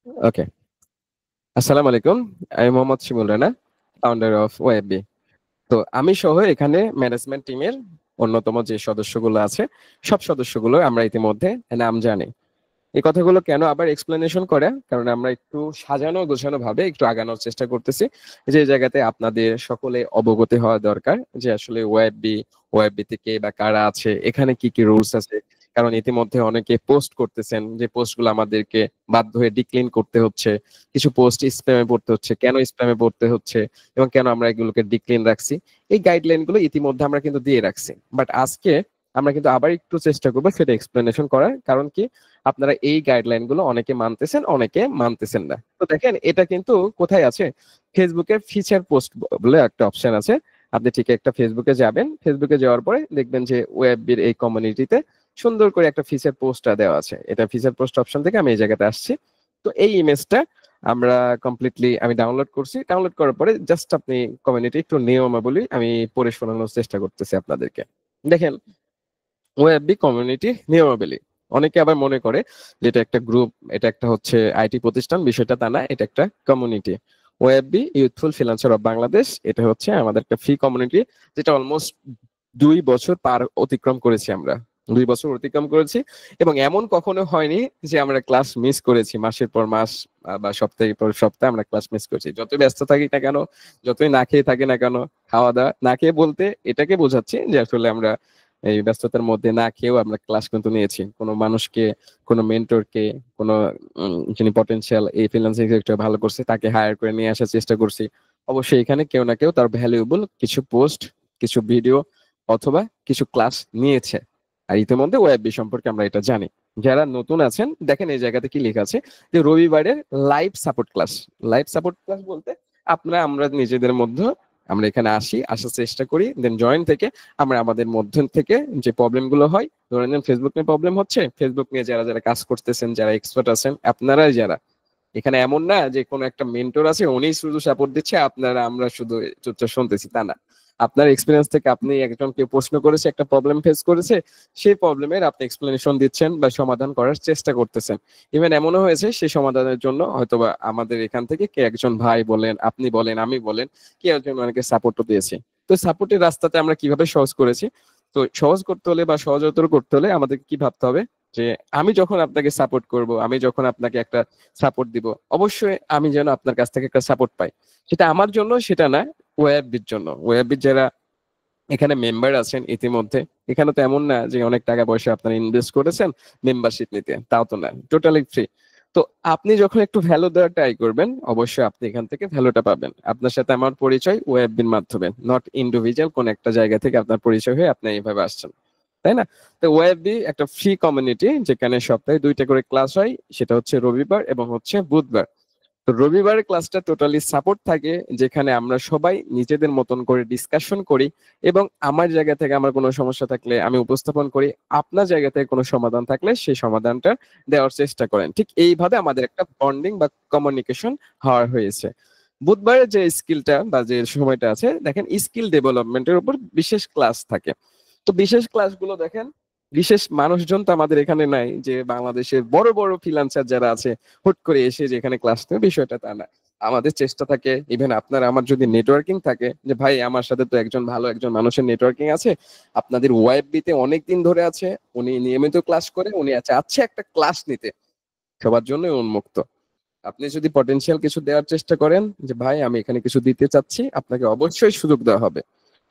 ওকে, আসসালামু আলাইকুম। আমি মোহাম্মদ শিমুল রানা, ফাউন্ডার অফ ওয়েববি। তো আমি সহ এখানে ম্যানেজমেন্ট টিমের অন্যতম যে সদস্যগুলো আছে, সব সদস্যগুলো আমরা ইতিমধ্যে নাম জানি। এই কথাগুলো কেন আবার এক্সপ্লেনেশন করে, কারণ আমরা একটু সাজানো গোছানো ভাবে একটু আগানোর চেষ্টা করতেছি। যে জায়গাতে আপনাদের সকলে অবগত হওয়া দরকার যে আসলে ওয়েববি তে বা কারা আছে, এখানে কি কি রুলস আছে। কারণ ইতিমধ্যে অনেকে পোস্ট করতেছেন যে পোস্টগুলো আমাদেরকে বাধ্য হয়ে ডিক্লিন করতে হচ্ছে। কিছু পোস্ট স্প্যামে পড়তে হচ্ছে, কেন স্প্যামে পড়তে হচ্ছে এবং কেন আমরা এগুলোকে ডিক্লিন রাখছি। এই গাইডলাইন গুলো ইতিমধ্যে আমরা কিন্তু দিয়ে রাখছি, বাট আজকে আমরা কিন্তু আবার একটু চেষ্টা করবো সেটা এক্সপ্লেনেশন করার। কারণ কি, আপনারা এই গাইডলাইন গুলো অনেকে মানতেছেন, অনেকে মানতেছেন না। তো দেখেন, এটা কিন্তু কোথায় আছে, ফেসবুকের ফিচার পোস্ট বলে একটা অপশন আছে। আপনি ঠিক একটা ফেসবুকে যাবেন, ফেসবুকে যাওয়ার পরে দেখবেন যে ওয়েববির এই কমিউনিটিতে সুন্দর করে একটা ফিচার পোস্টটা দেওয়া আছে। এটা ফিচার পোস্ট অপশন থেকে আমি এই জায়গাতে আসছি। তো এই ইমেজটা আমরা কমপ্লিটলি আমি ডাউনলোড করছি। ডাউনলোড করার পরে জাস্ট আপনি কমিউনিটি একটু নিয়মাবলী আমি পড়ে শোনানোর চেষ্টা করতেছি আপনাদেরকে। দেখেন, ওয়েববি কমিউনিটি নিয়মাবলী। অনেকে আবার মনে করে যে এটা একটা গ্রুপ, এটা একটা হচ্ছে আইটি প্রতিষ্ঠান। বিষয়টা তা না, এটা একটা কমিউনিটি। ওয়েববি ইউথফুল ফ্রিল্যান্সার অফ বাংলাদেশ, এটা হচ্ছে আমাদের একটা ফ্রি কমিউনিটি, যেটা অলমোস্ট 2 বছর পার অতিক্রম করেছি আমরা। 2 বছর অতিক্রম করেছি এবং এমন কখনো হয়নি যে আমরা ক্লাস মিস করেছি মাসের পর মাস বা সপ্তাহের পর সপ্তাহ আমরা ক্লাস মিস করেছি। যতই ব্যস্ত থাকি না কেন, যতই না খেয়ে থাকি না কেন, খাওয়া দাওয়া না খেয়ে বলতে এটাকে বোঝাচ্ছি যে আসলে আমরা এই ব্যস্ততার মধ্যে না খেয়েও আমরা ক্লাস কিন্তু নিয়েছি। কোনো মানুষকে, কোনো মেন্টরকে, কোনো যিনি পটেনশিয়াল এই ফ্রিল্যান্সিং সেক্টর ভালো করছে তাকে হায়ার করে নিয়ে আসার চেষ্টা করছি। অবশ্যই এখানে কেউ না কেউ তার ভ্যালুয়েবল কিছু পোস্ট, কিছু ভিডিও অথবা কিছু ক্লাস নিয়েছে। আর ইতিমধ্যে ওয়েববি সম্পর্কে আমরা এটা জানি। যারা নতুন আছেন, দেখেন এই জায়গাতে কি লেখা আছে যে রবিবারের live support class. Live support class বলতে আমরা নিজেদের মধ্যে আমরা এখানে আসার চেষ্টা করি, দেন জয়েন থেকে আমরা আমাদের মধ্য থেকে যে প্রবলেম গুলো হয়, ধরে নেন ফেসবুক নিয়ে প্রবলেম হচ্ছে, ফেসবুক নিয়ে যারা যারা কাজ করতেছেন, যারা এক্সপার্ট আছেন, আপনারাই যারা এখানে, এমন না যে কোনো একটা মেন্টর আছে উনি শুধু সাপোর্ট দিচ্ছে, আপনারা আমরা শুধু চুপচাপ শুনতেছি, তা না। আপনার এক্সপিরিয়েন্স থেকে আপনি একজন কেউ প্রশ্ন করেছে, একটা প্রবলেম ফেস করেছে, সেই প্রবলেমের আপনি এক্সপ্লেনেশন দিচ্ছেন বা সমাধান করার চেষ্টা করতেছেন। ইভেন এমনও হয়েছে সেই সমাধানের জন্য হয়তোবা আমাদের এখান থেকে কে একজন ভাই বলেন, আপনি বলেন, আমি বলেন, কে একজন অনেকে সাপোর্টও দিয়েছে। তো সাপোর্টের রাস্তাতে আমরা কিভাবে সহজ করেছি। তো সহজ করতে হলে বা সহজতর করতে হলে আমাদের কি ভাবতে হবে যে আমি যখন আপনাকে সাপোর্ট করব, আমি যখন আপনাকে একটা সাপোর্ট দিব, অবশ্যই আমি যেন আপনার কাছ থেকে একটা সাপোর্ট পাই। সেটা আমার জন্য, সেটা না, ওয়েববির জন্য। ওয়েববির যারা এখানে মেম্বার আছেন ইতিমধ্যে, এখানে তো এমন না যে অনেক টাকা পয়সা আপনারা ইনভেস্ট করেছেন মেম্বারশিপ নিতে, তাও তো না, টোটালি ফ্রি। তো আপনি যখন একটু ভ্যালু দেওয়ার ট্রাই করবেন, অবশ্যই আপনি এখান থেকে ভ্যালুটা পাবেন। আপনার সাথে আমার পরিচয় ওয়েববির মাধ্যমে, নট ইন্ডিভিজুয়াল কোন একটা জায়গা থেকে আপনার পরিচয় হয়ে আপনি এইভাবে আসছেন, তাই না? তো ওয়েববি একটা ফ্রি কমিউনিটি, যেখানে সপ্তাহে 2টা করে ক্লাস হয়। সেটা হচ্ছে রবিবার এবং হচ্ছে বুধবার। তো রবিবারের ক্লাসটা টোটালি সাপোর্ট থাকে, যেখানে আমরা সবাই নিজেদের মতন করে ডিসকাশন করি এবং আমার জায়গা থেকে আমার কোনো সমস্যা থাকলে আমি উপস্থাপন করি, আপনার জায়গা থেকে কোনো সমাধান থাকলে সেই সমাধানটা দেওয়ার চেষ্টা করেন। ঠিক এইভাবে আমাদের একটা বন্ডিং বা কমিউনিকেশন হওয়ার হয়েছে। বুধবারের যে স্কিলটা বা যে সময়টা আছে, দেখেন স্কিল ডেভেলপমেন্টের উপর বিশেষ ক্লাস থাকে। তো বিশেষ ক্লাসগুলো দেখেন, বিশেষ মানুষজন তো আমাদের এখানে নাই যে বাংলাদেশের বড় বড় ফ্রিল্যান্সার যারা আছে হুট করে এসে যে এখানে ক্লাস নেবে, বিষয়টা তা না। আমাদের চেষ্টা থাকে, ইভেন আপনার আমার যদি নেটওয়ার্কিং থাকে যে ভাই আমার সাথে তো একজন ভালো একজন মানুষের নেটওয়ার্কিং আছে, আপনাদের ওয়েববিতে অনেকদিন ধরে আছে, উনি নিয়মিত ক্লাস করে, উনি চাচ্ছে একটা ক্লাস নিতে, সবার জন্যই উন্মুক্ত। আপনি যদি পটেনশিয়াল কিছু দেওয়ার চেষ্টা করেন যে ভাই আমি এখানে কিছু দিতে চাচ্ছি, আপনাকে অবশ্যই সুযোগ দেওয়া হবে।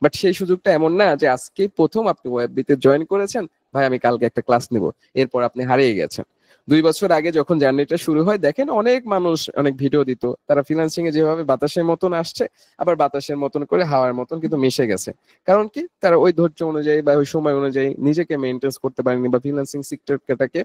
বাট সেই সুযোগটা এমন না যে আজকে প্রথম আপনি ওয়েববিতে জয়েন করেছেন, ভাই আমি কালকে একটা ক্লাস নিব, এরপর আপনি হারিয়ে গেছেন। 2 বছর আগে যখন জার্নিটা শুরু হয়, দেখেন অনেক মানুষ অনেক ভিডিও দিত, তারা ফ্রিল্যান্সিং এ যেভাবে বাতাসের মতন আসছে, আবার বাতাসের মতন করে হাওয়ার মতন কিন্তু মিশে গেছে। কারণ কি, তারা ওই ধৈর্য অনুযায়ী বা ওই সময় অনুযায়ী নিজেকে মেনটেন করতে পারেনি, বা ফ্রিল্যান্সিং সেক্টরটাকে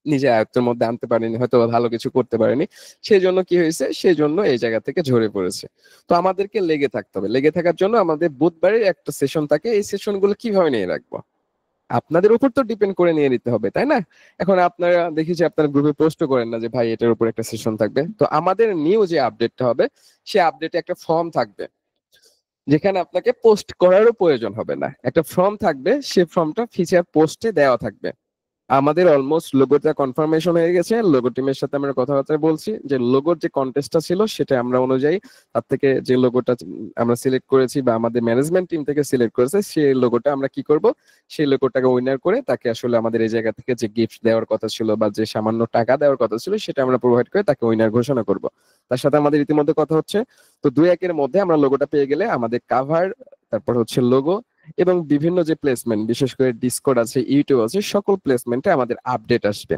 নিজে আয়ত্তের মধ্যে আনতে পারেনি, হয়তো ভালো কিছু করতে পারেনি। সেই জন্য কি হয়েছে, সেই জন্য এই জায়গা থেকে ঝরে পড়েছে। তো আমাদেরকে লেগে থাকতে হবে। লেগে থাকার জন্য আমাদের বুধবারের একটা সেশন থাকে, এই সেশন গুলো কিভাবে নিয়ে রাখবো, আপনাদের উপর তো ডিপেন্ড করে নিয়ে নিতে হবে, তাই না? এখন আপনারা দেখি যে আপনার গ্রুপে পোস্ট করেন না যে ভাই এটার উপর একটা সেশন থাকবে। তো আমাদের নিউ যে আপডেটটা হবে, সেই আপডেটে একটা ফর্ম থাকবে, যেখানে আপনাকে পোস্ট করারও প্রয়োজন হবে না। একটা ফর্ম থাকবে, সেই ফর্মটা ফিচার পোস্টে দেওয়া থাকবে। আমাদের অলমোস্ট লোগোটা কনফার্মেশন হয়ে গেছে। লোগো টিমের সাথে আমরা কথাবার্তা বলছি যে লোগোর যে কন্টেস্টটা ছিল সেটা আমরা অনুযায়ী তার থেকে যে লোগোটা আমরা সিলেক্ট করেছি বা আমাদের ম্যানেজমেন্ট টিম থেকে সিলেক্ট করেছে সেই লোগোটা আমরা কি করব, সেই লোগোটাকে উইনার করে তাকে আসলে আমাদের এই জায়গা থেকে যে গিফট দেওয়ার কথা ছিল বা যে সামান্য টাকা দেওয়ার কথা ছিল সেটা আমরা প্রোভাইড করে তাকে উইনার ঘোষণা করব। তার সাথে আমাদের ইতিমধ্যে কথা হচ্ছে। তো 2-1 মধ্যে আমরা লোগোটা পেয়ে গেলে আমাদের কাভার, তারপর হচ্ছে লোগো এবং বিভিন্ন যে প্লেসমেন্ট, বিশেষ করে ডিসকর্ড আছে, ইউটিউব আছে, সকল প্লেসমেন্টে আমাদের আপডেট আসবে।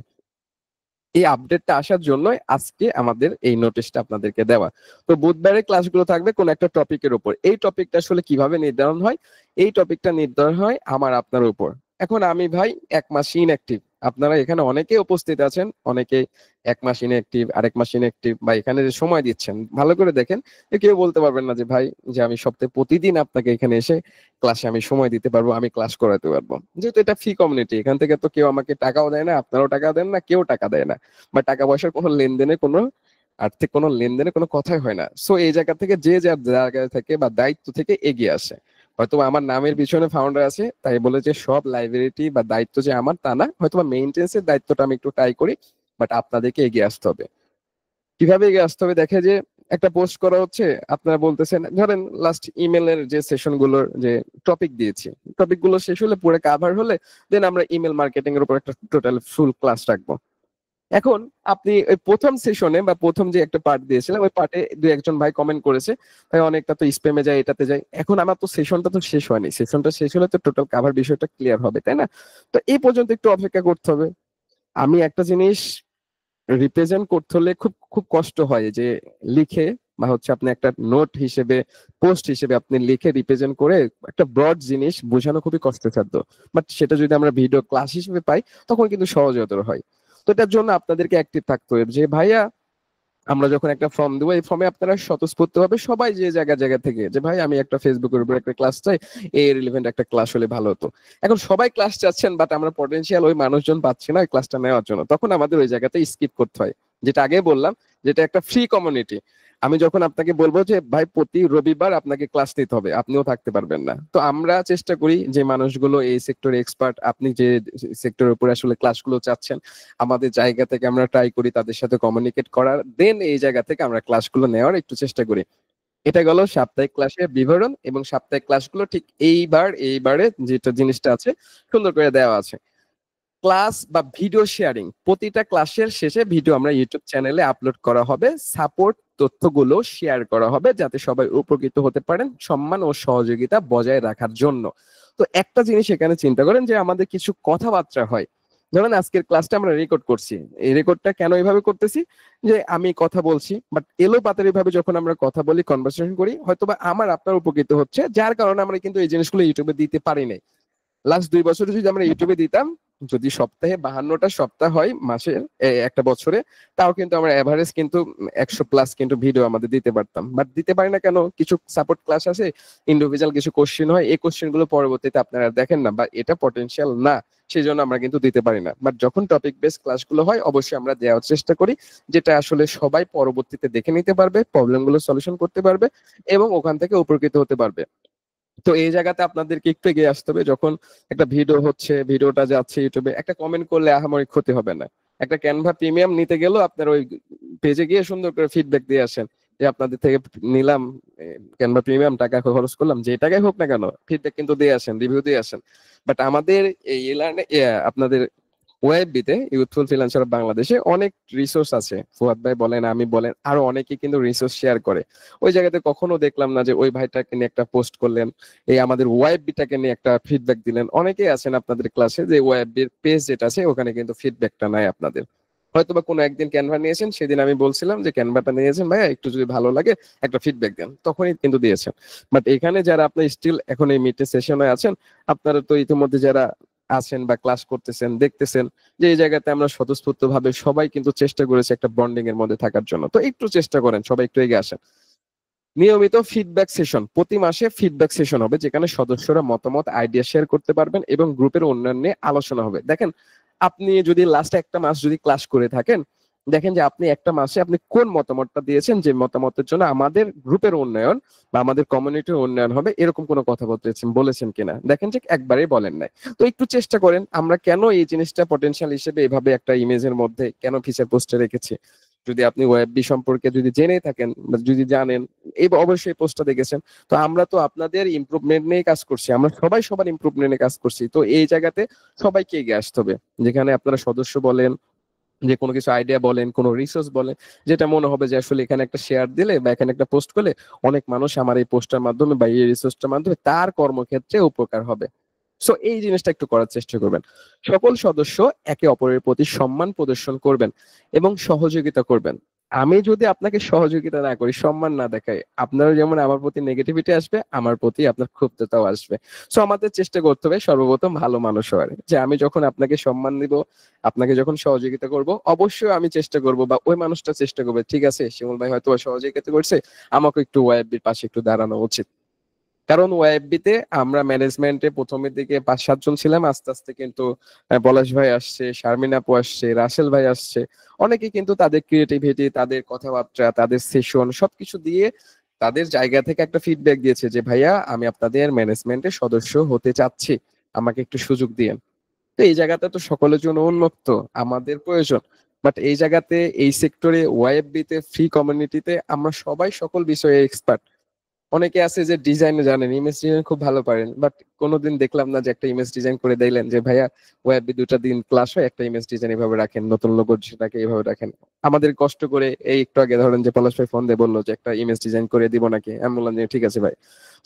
এই আপডেটটা আসার জন্য আজকে আমাদের এই নোটিশটা আপনাদেরকে দেওয়া। তো বুধবারে ক্লাসগুলো থাকবে কোন একটা টপিকের উপর। এই টপিকটা আসলে কিভাবে নির্ধারণ হয়? এই টপিকটা নির্ধারণ হয় আমার আপনার উপর। এখন আমি ভাই 1 মাস ইনঅ্যাক্টিভ, আপনারা এখানে অনেকে উপস্থিত আছেন, অনেকে 1 মাস ইনঅ্যাক্টিভ, আরেক মাস ইনঅ্যাক্টিভ, বা এখানে যে সময় দিচ্ছেন ভালো করে দেখেন, কেউ বলতে পারবেন না যে ভাই যে আমি সপ্তাহে প্রতিদিন আপনাকে এখানে এসে ক্লাসে আমি সময় দিতে পারবো, আমি ক্লাস করাতে পারবো। যেহেতু এটা ফ্রি কমিউনিটি, এখান থেকে তো কেউ আমাকে টাকাও দেয় না, আপনারাও টাকা দেন না, কেউ টাকা দেয় না, বা টাকা পয়সার কোনো লেনদেনে কোনো আর্থিক কোনো লেনদেনে কোনো কথাই হয় না। সো এই জায়গা থেকে যে যার জায়গা থেকে বা দায়িত্ব থেকে এগিয়ে আসে। হয়তো আমার নামের পিছনে ফাউন্ডার আছে তাই বলে যে সব লাইব্রেরিটি বা দায়িত্ব যে আমার তা না, হয়তো বা মেইনটেন্সের দায়িত্বটা আমি একটু ট্রাই করি, বাট আপনাদেরকে এগিয়ে আসতে হবে। কিভাবে এগিয়ে আসতে হবে? দেখে যে একটা পোস্ট করা হচ্ছে, আপনারা বলতেছেন, ধরেন লাস্ট ইমেলের যে সেশন গুলোর যে টপিক দিয়েছি, টপিক গুলো শেষ হলে পুরো কাভার হলে দেন আমরা ইমেল মার্কেটিং এর উপর একটা টোটাল ফুল ক্লাস রাখবো। এখন আপনি ওই প্রথম সেশনে বা প্রথম যে একটা পার্ট দিয়েছিলাম ওই পার্টে 2-1 ভাই কমেন্ট করেছে, ভাই অনেকটা তো স্প্যামে যায়, এটাতে যায়। এখন আমার তো সেশনটা তো শেষ হয়নি, সেশনটা শেষ হলে তো টোটাল কাভার বিষয়টা ক্লিয়ার হবে, তাই না? তো এই পর্যন্ত একটু অপেক্ষা করতে হবে। আমি একটা জিনিস রিপ্রেজেন্ট করতে হলে খুব খুব কষ্ট হয় যে লিখে বা হচ্ছে আপনি একটা নোট হিসেবে, পোস্ট হিসেবে আপনি লিখে রিপ্রেজেন্ট করে একটা ব্রড জিনিস বোঝানো খুবই কষ্টসাধ্য। বাট সেটা যদি আমরা ভিডিও ক্লাস হিসেবে পাই তখন কিন্তু সহজতর হয়। তো এটার জন্য আপনাদেরকে অ্যাক্টিভ থাকতে হবে যে ভাইয়া আমরা যখন একটা ফর্ম দেবো এই ফর্মে আপনারা স্বতঃস্ফূর্ত হবে সবাই যে জায়গা জায়গা থেকে যে ভাই আমি একটা ফেসবুকের উপর একটা ক্লাস চাই, এই রিলেভেন্ট একটা ক্লাস হলে ভালো হতো। এখন সবাই ক্লাস চাচ্ছেন বাট আমরা পটেনশিয়াল ওই মানুষজন পাচ্ছি না ওই ক্লাসটা নেওয়ার জন্য, তখন আমাদের ওই জায়গাতে স্কিপ করতে হয়। যেটা আগে বললাম, যেটা একটা ফ্রি কমিউনিটি। আমি যখন আপনাকে বলবো যে ভাই প্রতি রবিবার আপনাকে ক্লাস নিতে হবে, আপনিও থাকতে পারবেন না। তো আমরা চেষ্টা করি যে মানুষগুলো এই সেক্টরে এক্সপার্ট, আপনি যে সেক্টরের উপরে আসলে ক্লাসগুলো চাচ্ছেন আমাদের জায়গা থেকে আমরা ট্রাই করি তাদের সাথে কমিউনিকেট করার, দেন এই জায়গা থেকে আমরা ক্লাসগুলো নেওয়ার একটু চেষ্টা করি। এটা গেল সাপ্তাহিক ক্লাসের বিবরণ, এবং সাপ্তাহিক ক্লাসগুলো ঠিক এইবারে যেটা জিনিসটা আছে সুন্দর করে দেওয়া আছে। ক্লাস বা ভিডিও শেয়ারিং, প্রতিটা ক্লাসের শেষে ভিডিও আমরা ইউটিউব চ্যানেলে আপলোড করা হবে, সাপোর্ট তথ্যগুলো শেয়ার করা হবে যাতে সবাই উপকৃত হতে পারেন সম্মান ও সহযোগিতা বজায় রাখার জন্য। তো একটা জিনিস এখানে চিন্তা করেন যে আমাদের কিছু কথাবার্তা হয়, ধরেন আজকের ক্লাসটা আমরা রেকর্ড করছি, এই রেকর্ডটা কেন এইভাবে করতেছি, যে আমি কথা বলছি বাট এলো পাতারি ভাবে যখন আমরা কথা বলি কনভারসেশন করি হয়তোবা আমার আপনার উপকৃত হচ্ছে, যার কারণে আমরা কিন্তু এই জিনিসগুলো ইউটিউবে দিতে পারি নাই। লাস্ট 2 বছরে যদি আমরা ইউটিউবে দিতাম, যদি সপ্তাহে 52টা সপ্তাহ হয় মাসে একটা বছরে, তাও কিন্তু আমরা এভারেজ কিন্তু 100+ কিন্তু ভিডিও আমাদের দিতে পারতাম, বাট দিতে পারি না কেন? কিছু সাপোর্ট ক্লাস আছে, ইন্ডিভিজুয়াল কিছু কোশ্চেন হয়, এই কোশ্চেন গুলো পরবর্তীতে আপনারা দেখেন না বা এটা পটেনশিয়াল না, সেই জন্য আমরা কিন্তু দিতে পারি না। বাট যখন টপিক বেস ক্লাসগুলো হয় অবশ্যই আমরা দেওয়ার চেষ্টা করি, যেটা আসলে সবাই পরবর্তীতে দেখে নিতে পারবে, প্রবলেমগুলো সলিউশন করতে পারবে এবং ওখান থেকে উপকৃত হতে পারবে। তো এই জায়গাতে আপনাদেরকে একটু এগিয়ে আসতে হবে। যখন একটা ভিডিও হচ্ছে, ভিডিওটা যাচ্ছে ইউটিউবে, একটা কমেন্ট করলে আহামরি ক্ষতি হবে না। একটা ক্যানভা প্রিমিয়াম নিতে গেলেও আপনার ওই পেজে গিয়ে সুন্দর করে ফিডব্যাক দিয়ে আসেন যে আপনাদের থেকে নিলাম ক্যানভা প্রিমিয়াম, টাকা খরচ করলাম, যে টাকাই হোক না কেন ফিডব্যাক কিন্তু দিয়ে আসেন, রিভিউ দিয়ে আসেন। বাট আমাদের এই আপনাদের ওয়েববিতে ইউথফুল ফ্রিল্যান্সার বাংলাদেশে অনেক রিসোর্স আছে, ফুয়াদ ভাই বলেন, আমি বলেন, আরো অনেকে কিন্তু রিসোর্স শেয়ার করে। ওই জায়গাতে কখনো দেখলাম না যে ওই ভাইটাকে নিয়ে একটা পোস্ট করলেন, এই আমাদের ওয়েববিটাকে নিয়ে একটা ফিডব্যাক দিলেন। অনেকেই আছেন আপনাদের ক্লাসে যে ওয়েববির পেজ যেটা আছে ওখানে কিন্তু ফিডব্যাকটা নাই আপনাদের। হয়তোবা কোনো একদিন ক্যানভা নিয়েছেন, সেদিন আমি বলছিলাম যে ক্যানভাটা নিয়েছেন ভাইয়া একটু যদি ভালো লাগে একটা ফিডব্যাক দেন, তখনই কিন্তু দিয়েছেন। বাট এখানে যারা আপনি স্টিল এখন এই মিটে সেশনে আছেন, আপনারা তো ইতিমধ্যে যারা আছেন বা ক্লাস করতেছেন দেখতেছেন যে এই জায়গাতে আমরা স্বতঃস্ফূর্ত ভাবে সবাই কিন্তু চেষ্টা করেছি একটা বন্ডিং এর মধ্যে থাকার জন্য। তো একটু চেষ্টা করেন, সবাই একটু এগিয়ে আসেন। নিয়মিত ফিডব্যাক সেশন, প্রতি মাসে ফিডব্যাক সেশন হবে যেখানে সদস্যরা মতামত আইডিয়া শেয়ার করতে পারবেন এবং গ্রুপের উন্নয়ন নিয়ে আলোচনা হবে। দেখেন আপনি যদি লাস্ট একটা মাস যদি ক্লাস করে থাকেন, দেখেন যে আপনি একটা মাসে আপনি কোন মতামতটা দিয়েছেন, যে মতামতের জন্য আমাদের গ্রুপের উন্নয়ন বা আমাদের কমিউনিটির উন্নয়ন হবে, এরকম কোনো কথা বলেছেন কিনা। দেখেন যে একবারেই বলেন নাই। তো একটু চেষ্টা করেন, আমরা কেন এই জিনিসটা পটেনশিয়াল হিসেবে এভাবে একটা ইমেজের মধ্যে কেন ফিচার পোস্টে রেখেছি। যদি আপনি ওয়েববি সম্পর্কে যদি জেনে থাকেন বা যদি জানেন, এই অবশ্যই পোস্টটা দেখেছেন। তো আমরা তো আপনাদের ইমপ্রুভমেন্ট নিয়ে কাজ করছি, আমরা সবাই সবার ইমপ্রুভমেন্ট নিয়ে কাজ করছি। তো এই জায়গাতে সবাইকে এগিয়ে আসতে হবে। যেখানে আপনারা সদস্য বলেন, যে কোনো কিছু আইডিয়া বলেন, কোনো রিসোর্স বলেন, যেটা মনে হবে যে আসলে এখানে একটা শেয়ার দিলে বা এখানে একটা পোস্ট করলে অনেক মানুষ আমার এই পোস্টার মাধ্যমে বা এই রিসোর্সটার মাধ্যমে তার কর্মক্ষেত্রে উপকার হবে। সো এই জিনিসটা একটু করার চেষ্টা করবেন। সকল সদস্য একে অপরের প্রতি সম্মান প্রদর্শন করবেন এবং সহযোগিতা করবেন। আমি যদি আপনাকে সহযোগিতা না করি, সম্মান না দেখাই, আপনারও যেমন আমার প্রতি নেগেটিভিটি আসবে, আমার প্রতি আপনার ক্ষুব্ধতাও আসবে। সো আমাদের চেষ্টা করতে হবে সর্বপ্রথম ভালো মানুষ হওয়ার, যে আমি যখন আপনাকে সম্মান দিব, আপনাকে যখন সহযোগিতা করব, অবশ্যই আমি চেষ্টা করব বা ওই মানুষটা চেষ্টা করবে, ঠিক আছে শিমুল ভাই হয়তো সহযোগিতা করছে, আমাকে একটু ওয়াইবির পাশে একটু দাঁড়ানো উচিত। কারণ ওয়াইবিতে আমরা ম্যানেজমেন্টে প্রথমের দিকে 5-7 জন ছিলাম, আস্তে আস্তে কিন্তু পলাশ ভাই আসছে, শারমিন আপু আসছে, রাসেল ভাই আসছে। অনেকে কিন্তু তাদের ক্রিয়েটিভিটি, তাদের কথাবার্তা, তাদের সেশন সবকিছু দিয়ে তাদের জায়গা থেকে একটা ফিডব্যাক দিয়েছে যে ভাইয়া আমি আপনাদের ম্যানেজমেন্টের সদস্য হতে চাচ্ছি, আমাকে একটু সুযোগ দিয়েন। তো এই জায়গাটা তো সকলের জন্য উন্মুক্ত, আমাদের প্রয়োজন। বাট এই জায়গাতে, এই সেক্টরে, ওয়াইবিতে, ফ্রি কমিউনিটিতে আমরা সবাই সকল বিষয়ে এক্সপার্ট। অনেকে আছে যে ডিজাইন জানেন, ইমেজ ডিজাইন খুব ভালো পারেন, বাট কোনোদিন দেখলাম না যে একটা ইমেজ ডিজাইন করে দিলেন যে ভাইয়া ওয়েববি 2টা দিন ক্লাস হয়, একটা ইমেজ ডিজাইন এভাবে রাখেন, নতুন লোগো সেটাকে এইভাবে রাখেন। আমাদের কষ্ট করে এই একটু আগে ধরেন যে পলাশ ভাই ফোন দিয়ে বললো যে একটা ইমেজ ডিজাইন করে দিব নাকি, আমি বললাম যে ঠিক আছে ভাই।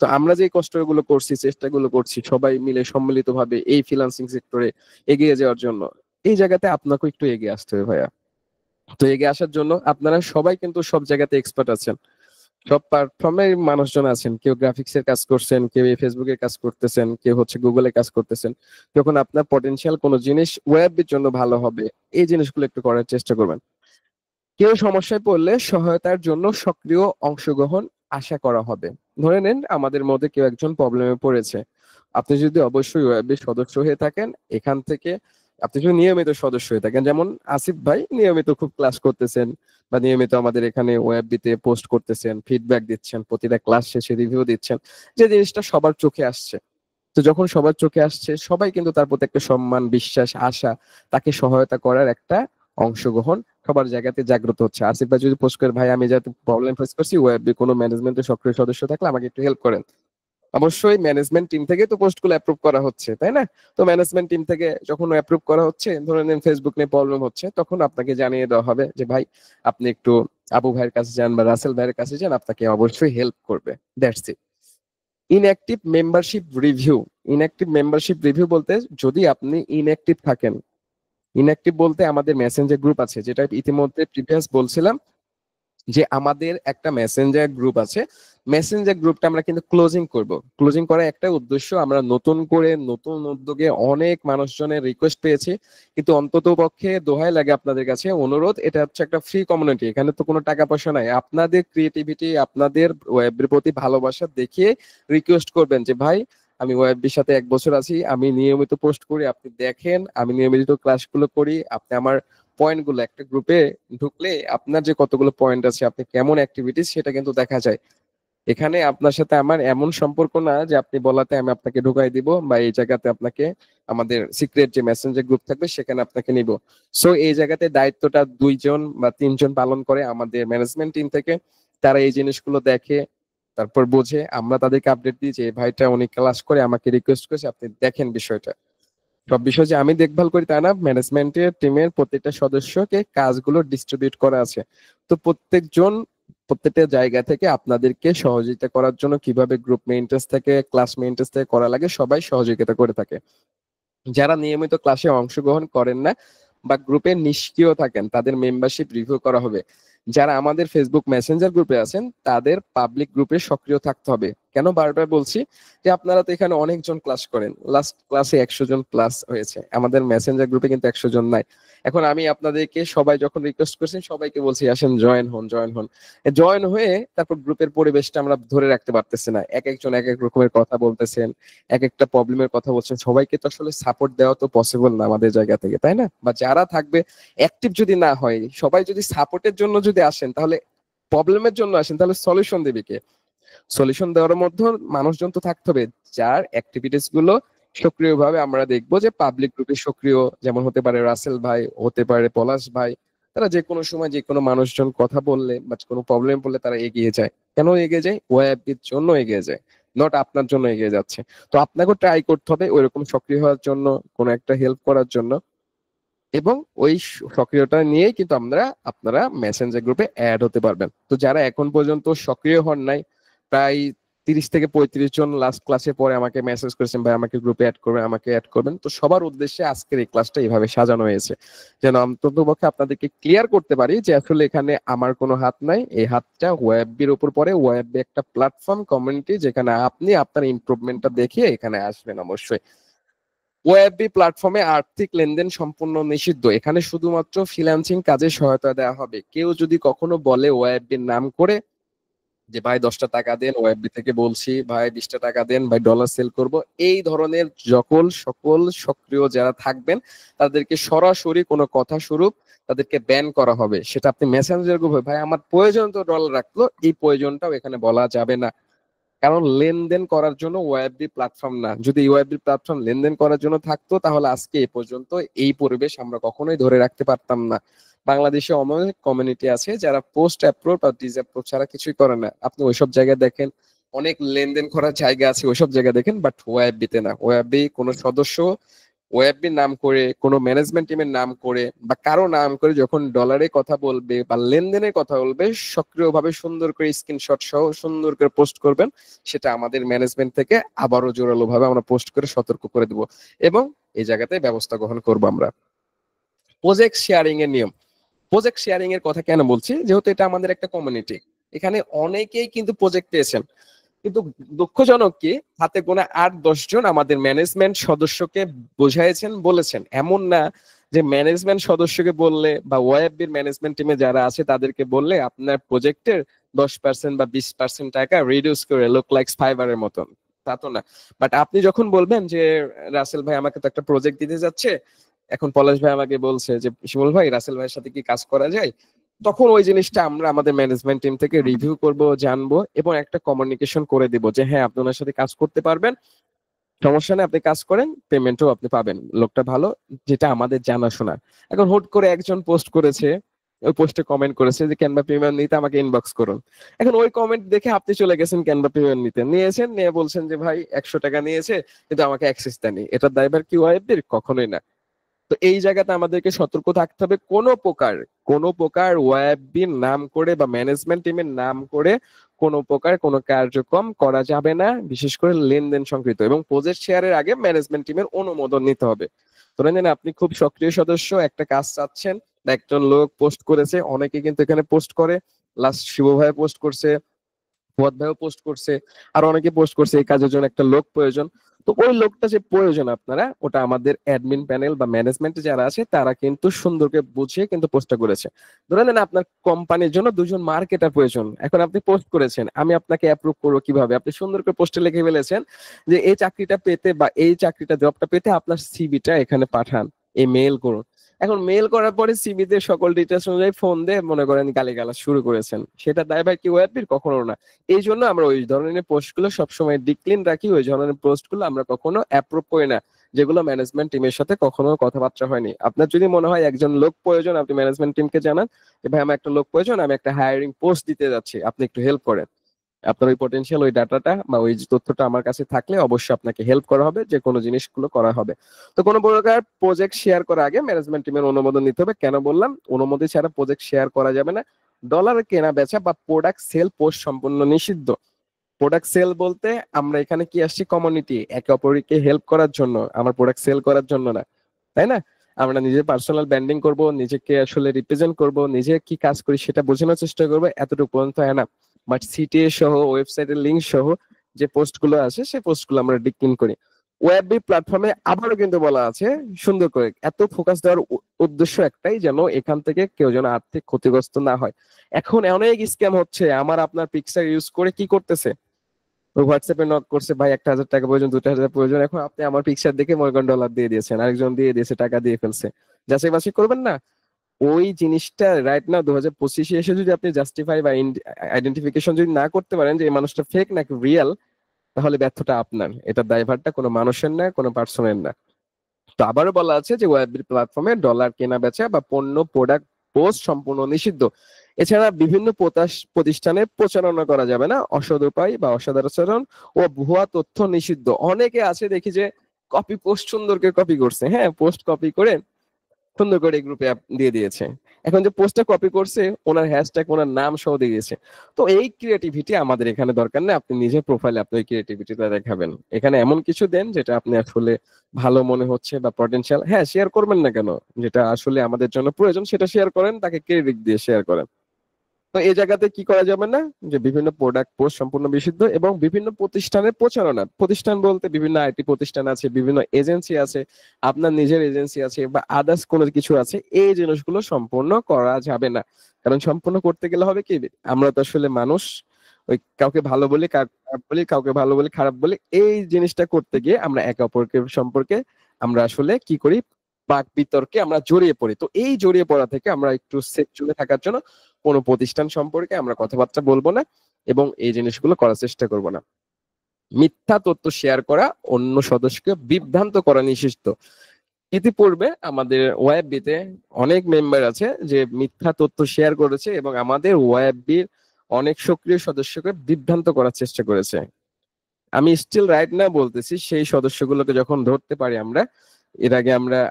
তো আমরা যে কষ্টগুলো করছি, চেষ্টাগুলো করছি সবাই মিলে সম্মিলিত ভাবে এই ফ্রিল্যান্সিং সেক্টরে এগিয়ে যাওয়ার জন্য, এই জায়গাতে আপনাকে একটু এগিয়ে আসতে হবে ভাইয়া। তো এগিয়ে আসার জন্য আপনারা সবাই কিন্তু সব জায়গাতে এক্সপার্ট আছেন, সব প্ল্যাটফর্মের মানুষজন আছেন, কেউ গ্রাফিক্স এর কাজ করছেন, কেউ ফেসবুকের কাজ করতেছেন, কেউ হচ্ছে গুগলে কাজ করতেছেন। যখন আপনার পটেনশিয়াল কোনো জিনিস ওয়েবের জন্য ভালো হবে, এই জিনিসগুলো একটু করার চেষ্টা করবেন। কেউ সমস্যায় পড়লে সহায়তার জন্য সক্রিয় অংশগ্রহণ আশা করা হবে। ধরে নেন আমাদের মধ্যে কেউ একজন প্রবলেমে পড়েছে, আপনি যদি অবশ্যই ওয়েবের সদস্য হয়ে থাকেন, এখান থেকে আপনি যদি নিয়মিত সদস্য হয়ে থাকেন, যেমন আসিফ ভাই নিয়মিত খুব ক্লাস করতেছেন বা নিয়মিত আমাদের এখানে ওয়েববিতে পোস্ট করতেছেন, ফিডব্যাক দিচ্ছেন, প্রতিটা ক্লাস শেষে রিভিউ দিচ্ছেন, যে জিনিসটা সবার চোখে আসছে। তো যখন সবার চোখে আসছে, সবাই কিন্তু তার প্রতি একটা সম্মান, বিশ্বাস, আশা, তাকে সহায়তা করার একটা অংশগ্রহণ সবার জায়গাতে জাগ্রত হচ্ছে। আসিফ ভাই যদি পোস্ট করে ভাই আমি যাতে প্রবলেম ফেস করছি, ওয়েবে কোনো ম্যানেজমেন্টের সক্রিয় সদস্য থাকলে আমাকে একটু হেল্প করেন, অবশ্যই ম্যানেজমেন্ট টিম থেকে তো পোস্ট গুলো অ্যাপ্রুভ করা হচ্ছে, তাই না? তো ম্যানেজমেন্ট টিম থেকে যখন অ্যাপ্রুভ করা হচ্ছে, ধরে নিন ফেসবুক নিয়ে প্রবলেম হচ্ছে, তখন আপনাকে জানিয়ে দেওয়া হবে যে ভাই আপনি একটু আবু ভাইয়ের কাছে যান বা রাসেল ভাইয়ের কাছে যান, আপনাকে অবশ্যই হেল্প করবে। That's it. Inactive membership review. Inactive membership review বলতে, যদি আপনি ইনঅ্যাক্টিভ থাকেন, ইনঅ্যাক্টিভ বলতে আমাদের মেসেঞ্জার গ্রুপ আছে, যেটা ইতিমধ্যে প্রিভিয়াস বলছিলাম যে আমাদের একটা মেসেঞ্জার গ্রুপ আছে। মেসেঞ্জার গ্রুপটা আমরা কিন্তু ক্লোজিং করব। ক্লোজিং করার একটা উদ্দেশ্য, আমরা নতুন করে নতুন উদ্যোগে অনেক মানুষজনের রিকোয়েস্ট পেয়েছি, কিন্তু অন্তত পক্ষে দোহাই লাগে আপনাদের কাছে অনুরোধ, এটা হচ্ছে একটা ফ্রি কমিউনিটি, এখানে তো কোনো টাকা পয়সা নাই। আপনাদের ক্রিয়েটিভিটি, আপনাদের ওয়েবের প্রতি ভালোবাসা দেখিয়ে রিকোয়েস্ট করবেন যে ভাই আমি ওয়েবের সাথে 1 বছর আছি, আমি নিয়মিত পোস্ট করি, আপনি দেখেন, আমি নিয়মিত ক্লাসগুলো করি, আপনি আমার পয়েন্ট গুলো একটা গ্রুপে ঢুকলে আপনার যে কতগুলো পয়েন্ট আছে, আপনি কেমন অ্যাক্টিভিটিস, সেটা কিন্তু দেখা যায়। এখানে আপনার সাথে আমার এমন সম্পর্ক না যে আপনি বলাতে আমি আপনাকে ঢুকাই দিব বা এই জায়গাতে আপনাকে আমাদের সিক্রেট যে মেসেঞ্জার গ্রুপ থাকবে সেখানে আপনাকে নিব। সো এই জায়গাতে দায়িত্বটা 2 জন বা 3 জন পালন করে আমাদের ম্যানেজমেন্ট টিম থেকে। তারা এই জিনিসগুলো দেখে, তারপর বোঝে, আমরা তাদেরকে আপডেট দিই যে ভাইটা অনেক ক্লাস করে আমাকে রিকোয়েস্ট করেছে, আপনি দেখেন বিষয়টা। সব বিষয় যে আমি দেখভাল করি তা না, ম্যানেজমেন্টের টিমের প্রত্যেকটা সদস্যকে কাজগুলো ডিস্ট্রিবিউট করা আছে। তো প্রত্যেকজন প্রত্যেকটা জায়গা থেকে আপনাদেরকে সহযোগিতা করার জন্য কিভাবে গ্রুপ মেইনটেন্স থেকে, ক্লাস মেইনটেন্স থেকে করা লাগে, সবাই সহযোগিতা করে থাকে। যারা নিয়মিত ক্লাসে অংশগ্রহণ করেন না বা গ্রুপে নিষ্ক্রিয় থাকেন, তাদের মেম্বারশিপ রিভিউ করা হবে। যারা আমাদের ফেসবুক মেসেঞ্জার গ্রুপে আছেন, তাদের পাবলিক গ্রুপে সক্রিয় থাকতে হবে। কেন বারবার বলছি যে আপনারা তো এখানে অনেকজন ক্লাস করেন, লাস্ট ক্লাসে 100 জন প্লাস হয়েছে, আমাদের মেসেঞ্জার গ্রুপে কিন্তু 100 জন নাই। এখন আমি আপনাদেরকে সবাই যখন রিকোয়েস্ট করছি সবাইকে বলছি আসেন জয়েন হন জয়েন হন, জয়েন হয়ে তারপর গ্রুপের পরিবেশটা আমরা ধরে রাখতে পারতেছি না, এক একজন এক এক রকমের কথা বলতেছেন, এক একটা প্রবলেমের কথা বলছেন, সবাইকে তো আসলে সাপোর্ট দেওয়া তো পসিবল না আমাদের জায়গা থেকে, তাই না? বা যারা থাকবে অ্যাক্টিভ যদি না হয়, সবাই যদি সাপোর্টের জন্য যদি আসেন তাহলে প্রবলেমের জন্য আসেন, তাহলে সলিউশন দেবে কে? সলিউশন দেওয়ার মধ্যে মানুষজন তো থাকতে হবে যার অ্যাক্টিভিটিস গুলো সক্রিয়ভাবে আমরা দেখবো যে পাবলিক গ্রুপে সক্রিয়, যেমন হতে পারে রাসেল ভাই, হতে পারে পলাশ ভাই, তারা যে কোনো সময় যে কোনো মানুষজন কথা বললে বা কোনো প্রবলেম পড়লে তারা এগিয়ে যায়। কেন এগিয়ে যায়? ওয়েবের জন্য এগিয়ে যায়, নট আপনার জন্য এগিয়ে যাচ্ছে। তো আপনাকেও ট্রাই করতে হবে ওইরকম সক্রিয় হওয়ার জন্য, কোনো একটা হেল্প করার জন্য, এবং ওই সক্রিয়তা নিয়েই কিন্তু আপনারা মেসেঞ্জার গ্রুপে অ্যাড হতে পারবেন। তো যারা এখন পর্যন্ত সক্রিয় হন নাই, প্রায় 30 থেকে 35 জন লাস্ট ক্লাসে পরে আমাকে মেসেজ করেছেন ভাই আমাকে গ্রুপে অ্যাড করবেন, আমাকে অ্যাড করবেন। তো সবার উদ্দেশ্যে আজকের এই ক্লাসটা এইভাবে সাজানো হয়েছে যেন অন্ততপক্ষে আপনাদেরকে ক্লিয়ার করতে পারি যে আসলে এখানে আমার কোনো হাত নাই, এই হাতটা ওয়েববির উপর পড়ে। ওয়েববি একটা প্ল্যাটফর্ম কমিউনিটি যেখানে আপনি আপনার ইমপ্রুভমেন্টটা দেখিয়ে এখানে আসবেন অবশ্যই। ওয়েববি প্ল্যাটফর্মে আর্থিক লেনদেন সম্পূর্ণ নিষিদ্ধ, এখানে শুধুমাত্র ফ্রিল্যান্সিং কাজে সহায়তা দেওয়া হবে। কেউ যদি কখনো বলে ওয়েববির নাম করে যে ভাই 10টা টাকা দেন, ওয়েববি থেকে বলছি ভাই 20টা টাকা দেন, ভাই ডলার সেল করব, এই ধরনের সকল সক্রিয় যারা থাকবেন তাদেরকে সরাসরি কোনো কথা স্বরূপ তাদেরকে ব্যান করা হবে। সেটা আপনি মেসেঞ্জার গ্রুপে ভাই আমার প্রয়োজন তো ডলার রাখলো, এই প্রয়োজনটাও এখানে বলা যাবে না। কারণ লেনদেন করার জন্য ওয়েববি প্ল্যাটফর্ম না। যদি ওয়েববি প্ল্যাটফর্ম লেনদেন করার জন্য থাকতো তাহলে আজকে এই পর্যন্ত এই পরিবেশ আমরা কখনোই ধরে রাখতে পারতাম না। বাংলাদেশে অনেক কমিউনিটি আছে যারা পোস্ট অ্যাপ্রুভ বা ডিসঅ্যাপ্রুভ ছাড়া কিছুই করে না। আপনি ওইসব জায়গায় দেখেন, অনেক লেনদেন করার জায়গা আছে ওইসব জায়গায় দেখেন, বাট ওয়েববিতে না। ওয়েববি কোনো সদস্য ওয়েববির নাম করে, কোনো ম্যানেজমেন্ট টিমের নাম করে বা কারো নাম করে যখন ডলারে কথা বলবে বা লেনদেনের কথা বলবে, সক্রিয়ভাবে সুন্দর করে স্ক্রিনশট সহ সুন্দর করে পোস্ট করবেন। সেটা আমাদের ম্যানেজমেন্ট থেকে আবারও জোরালো ভাবে আমরা পোস্ট করে সতর্ক করে দেব এবং এই জায়গাতে ব্যবস্থা গ্রহণ করব আমরা। প্রজেক্ট শেয়ারিং এর নিয়ম, প্রজেক্ট শেয়ারিং এর কথা কেন বলছি? যেহেতু এটা আমাদের একটা কমিউনিটি, এখানে অনেকেই কিন্তু প্রজেক্ট পেয়েছেন, কিন্তু দুঃখজনক কি হাতে গোনা 8-10 জন আমাদের ম্যানেজমেন্ট সদস্যকে বোঝাইছেন বলেছেন। এমন না যে ম্যানেজমেন্ট সদস্যকে বললে বা ওয়েববির ম্যানেজমেন্ট টিমে যারা আছে তাদেরকে বললে আপনার প্রজেক্টের 10% বা 20% টাকা রিডিউস করে লুক লাইক ফাইবারের মতন, তা তো না। বাট আপনি যখন বলবেন যে রাসেল ভাই আমাকে তো একটা প্রজেক্ট দিতে যাচ্ছে, এখন পলাশ ভাই আমাকে বলছে যে শিমুল ভাই রাসেল ভাইয়ের সাথে কি কাজ করা যায়, তখন ওই জিনিসটা আমরা আমাদের ম্যানেজমেন্ট টিম থেকে রিভিউ করব, জানবো এবং একটা কমিউনিকেশন করে দিব যে হ্যাঁ আপনি ওনার সাথে কাজ করতে পারবেন, সমস্যা নেই, আপনি কাজ করেন, পেমেন্টও আপনি পাবেন, লোকটা ভালো, যেটা আমাদের জানাশোনা। এখন হুট করে একজন পোস্ট করেছে, ওই পোস্টে কমেন্ট করেছে যে ক্যানভা প্রিমিয়াম নিতে আমাকে ইনবক্স করুন। এখন ওই কমেন্ট দেখে আপনি চলে গেছেন ক্যানভা প্রিমিয়াম নিতে, নিয়েছেন, নিয়ে বলছেন যে ভাই 100 টাকা নিয়েছে কিন্তু আমাকে অ্যাক্সেস দেয়নি, এটার দায়ভার কি ওয়াইফদের? কখনোই না। তো এই জায়গাতে আমাদেরকে সতর্ক থাকতে হবে, কোনো প্রকার ওয়েববির নাম করে বা ম্যানেজমেন্ট টিমের নাম করে কোনো প্রকার কোনো কার্যক্রম করা যাবে না, বিশেষ করে লেনদেন সংক্রান্ত। এবং প্রজেক্ট শেয়ারের আগে ম্যানেজমেন্ট টিমের অনুমোদন নিতে হবে। ধরে নিন আপনি খুব সক্রিয় সদস্য, একটা কাজ চাচ্ছেন বা একজন লোক পোস্ট করেছে, অনেকে কিন্তু এখানে পোস্ট করে, লাস্ট শিব ভাই পোস্ট করছে, ফুয়াদ ভাইও পোস্ট করছে, আর অনেকে পোস্ট করছে এই কাজের জন্য একটা লোক প্রয়োজন। তো ওই লোকটা যে প্রয়োজন আপনারা, ওটা আমাদের অ্যাডমিন প্যানেল বা ম্যানেজমেন্টে যারা আছে তারা কিন্তু সুন্দরকে বুঝিয়ে কিন্তু পোস্টটা করেছে। ধরে নেন আপনার কোম্পানির জন্য 2 জন মার্কেটার প্রয়োজন, এখন আপনি পোস্ট করেছেন, আমি আপনাকে অ্যাপ্রুভ করবো কিভাবে? আপনি সুন্দর করে পোস্টে লিখে ফেলেছেন যে এই চাকরিটা পেতে বা এই চাকরিটা জবটা পেতে আপনার সিভিটা এখানে পাঠান, এই মেল করুন। এখন মেল করার পরে সিভি তে সকল ডিটেলস অনুযায়ী ফোন দিয়ে মনে করেন গালিগালাজ শুরু করেছেন, সেটা দায়ভার কি ওয়েববির? কখনো না। এই জন্য আমরা ওই ধরনের পোস্ট গুলো সবসময় ডিক্লিন রাখি, ওই ধরনের পোস্ট গুলো আমরা কখনো অ্যাপ্রুভ করি না যেগুলো ম্যানেজমেন্ট টিমের সাথে কখনো কথাবার্তা হয়নি। আপনার যদি মনে হয় একজন লোক প্রয়োজন, আপনি ম্যানেজমেন্ট টিমকে জানান যে ভাই আমার একটা লোক প্রয়োজন, আমি একটা হায়ারিং পোস্ট দিতে যাচ্ছি, আপনি একটু হেল্প করেন। আপনার ওই পটেনশিয়াল ওই ডাটাটা বা ওই তথ্যটা আমার কাছে থাকলে অবশ্যই আপনাকে হেল্প করা হবে, যে কোনো জিনিসগুলো করা হবে। তো কোনো প্রকার প্রজেক্ট শেয়ার করার আগে ম্যানেজমেন্ট টিমের অনুমোদন নিতে হবে। কেন বললাম অনুমোদন ছাড়া প্রজেক্ট শেয়ার করা যাবে না? ডলার কেনা বেচা বা প্রোডাক্ট সেল পোস্ট সম্পূর্ণ নিষিদ্ধ। প্রোডাক্ট সেল বলতে আমরা এখানে কি আসছি? কমিউনিটি, একে অপরকে হেল্প করার জন্য, আমার প্রোডাক্ট সেল করার জন্য না, তাই না? আমরা নিজে পার্সোনাল ব্র্যান্ডিং করব, নিজেকে আসলে রিপ্রেজেন্ট করব, নিজে কি কাজ করি সেটা বোঝানোর চেষ্টা করবো, এতটুকু পর্যন্ত হয় না। বাট সিটিএ সহ ওয়েবসাইটের লিঙ্ক সহ যে পোস্টগুলো আসে সেই পোস্টগুলো আমরা ডিক্লিন করি। ওয়েব প্ল্যাটফর্মে আবারও কিন্তু বলা আছে সুন্দর করে, এত ফোকাস দেওয়ার উদ্দেশ্য একটাই, যেন এখান থেকে কেউ যেন আর্থিক ক্ষতিগ্রস্ত না হয়। এখন অনেক স্ক্যাম হচ্ছে, আমার আপনার পিকচার ইউজ করে কি করতেছে, ওই হোয়াটসঅ্যাপে নক করছে, ভাই 1,000 টাকা প্রয়োজন, 2,000 প্রয়োজন, এখন আপনি আমার পিকচার দেখে মনে করেন ডলার দিয়ে দিয়েছেন, আরেকজন দিয়ে দিয়েছে, টাকা দিয়ে ফেলছে, যাচাই বাছাই করবেন না। ওই জিনিসটা রাইট না 2025-এ এসে যদি আপনি জাস্টিফাই বা আইডেন্টিফিকেশন যদি না করতে পারেন যে এই মানুষটা ফেক নাকি রিয়েল, তাহলে ব্যর্থটা আপনার, এটা দায়ভারটা কোনো মানুষের না, কোনো পার্সনের না। তো আবারও বলা আছে যে ওয়েব প্ল্যাটফর্মে ডলার কেনা বেচা বা পণ্য প্রোডাক্ট পোস্ট সম্পূর্ণ নিষিদ্ধ। এছাড়া বিভিন্ন প্রতিষ্ঠানে প্রচারণা করা যাবে না, অসৎ উপায় বা অসদাচরণ ও ভুয়া তথ্য নিষিদ্ধ। অনেকে আছে দেখি যে কপি পোস্ট সুন্দর করে কপি করছে, হ্যাঁ পোস্ট কপি করে সুন্দর করে গ্রুপে দিয়ে দিয়েছে। এখন যে পোস্টটা কপি করছে ওনার হ্যাশট্যাগ ওনার নাম সহ দিয়ে দিয়েছে। তো এই ক্রিয়েটিভিটি আমাদের এখানে দরকার নেই, আপনি নিজের প্রোফাইলে আপনি ওই ক্রিয়েটিভিটিটা দেখাবেন। এখানে এমন কিছু দেন যেটা আপনি আসলে ভালো মনে হচ্ছে বা পটেনশিয়াল, হ্যাঁ শেয়ার করবেন না কেন, যেটা আসলে আমাদের জন্য প্রয়োজন সেটা শেয়ার করেন, তাকে ক্রেডিট দিয়ে শেয়ার করেন। তো এই জায়গাতে কি করা যাবে না, যে বিভিন্ন প্রোডাক্ট পোস্ট সম্পূর্ণ নিষিদ্ধ, এবং বিভিন্ন প্রতিষ্ঠানের প্রচারণা, প্রতিষ্ঠান বলতে বিভিন্ন আইটি প্রতিষ্ঠান আছে, বিভিন্ন এজেন্সি আছে, আপনার নিজের এজেন্সি আছে বা আদার্স কোনো কিছু আছে, এই জিনিসগুলো সম্পূর্ণ করা যাবে না। কারণ সম্পূর্ণ করতে গেলে হবে কি, আমরা তো আসলে মানুষ, ওই কাউকে ভালো বলি কাউকে খারাপ বলি, কাউকে ভালো বলি খারাপ বলি, এই জিনিসটা করতে গিয়ে আমরা একে অপরকে সম্পর্কে আমরা আসলে কি করি, বাক বিতর্কে আমরা জড়িয়ে পড়ি। তো এই জড়িয়ে পড়া থেকে আমরা একটু সেফ জোনে থাকার জন্য কোনো প্রতিষ্ঠান সম্পর্কে আমরা কথাবার্তা বলবো না এবং এই জিনিসগুলো করার চেষ্টা করব না। মিথ্যা তথ্য শেয়ার করা, অন্য সদস্যকে বিভ্রান্ত করা নিষিদ্ধ। ইতিপূর্বে আমাদের ওয়েববিতে অনেক মেম্বার আছে যে মিথ্যা তথ্য শেয়ার করেছে এবং আমাদের ওয়েববির অনেক সক্রিয় সদস্যকে বিভ্রান্ত করার চেষ্টা করেছে। আমি স্টিল রাইট না বলতেছি, সেই সদস্যগুলোকে যখন ধরতে পারি আমরা, এর আগে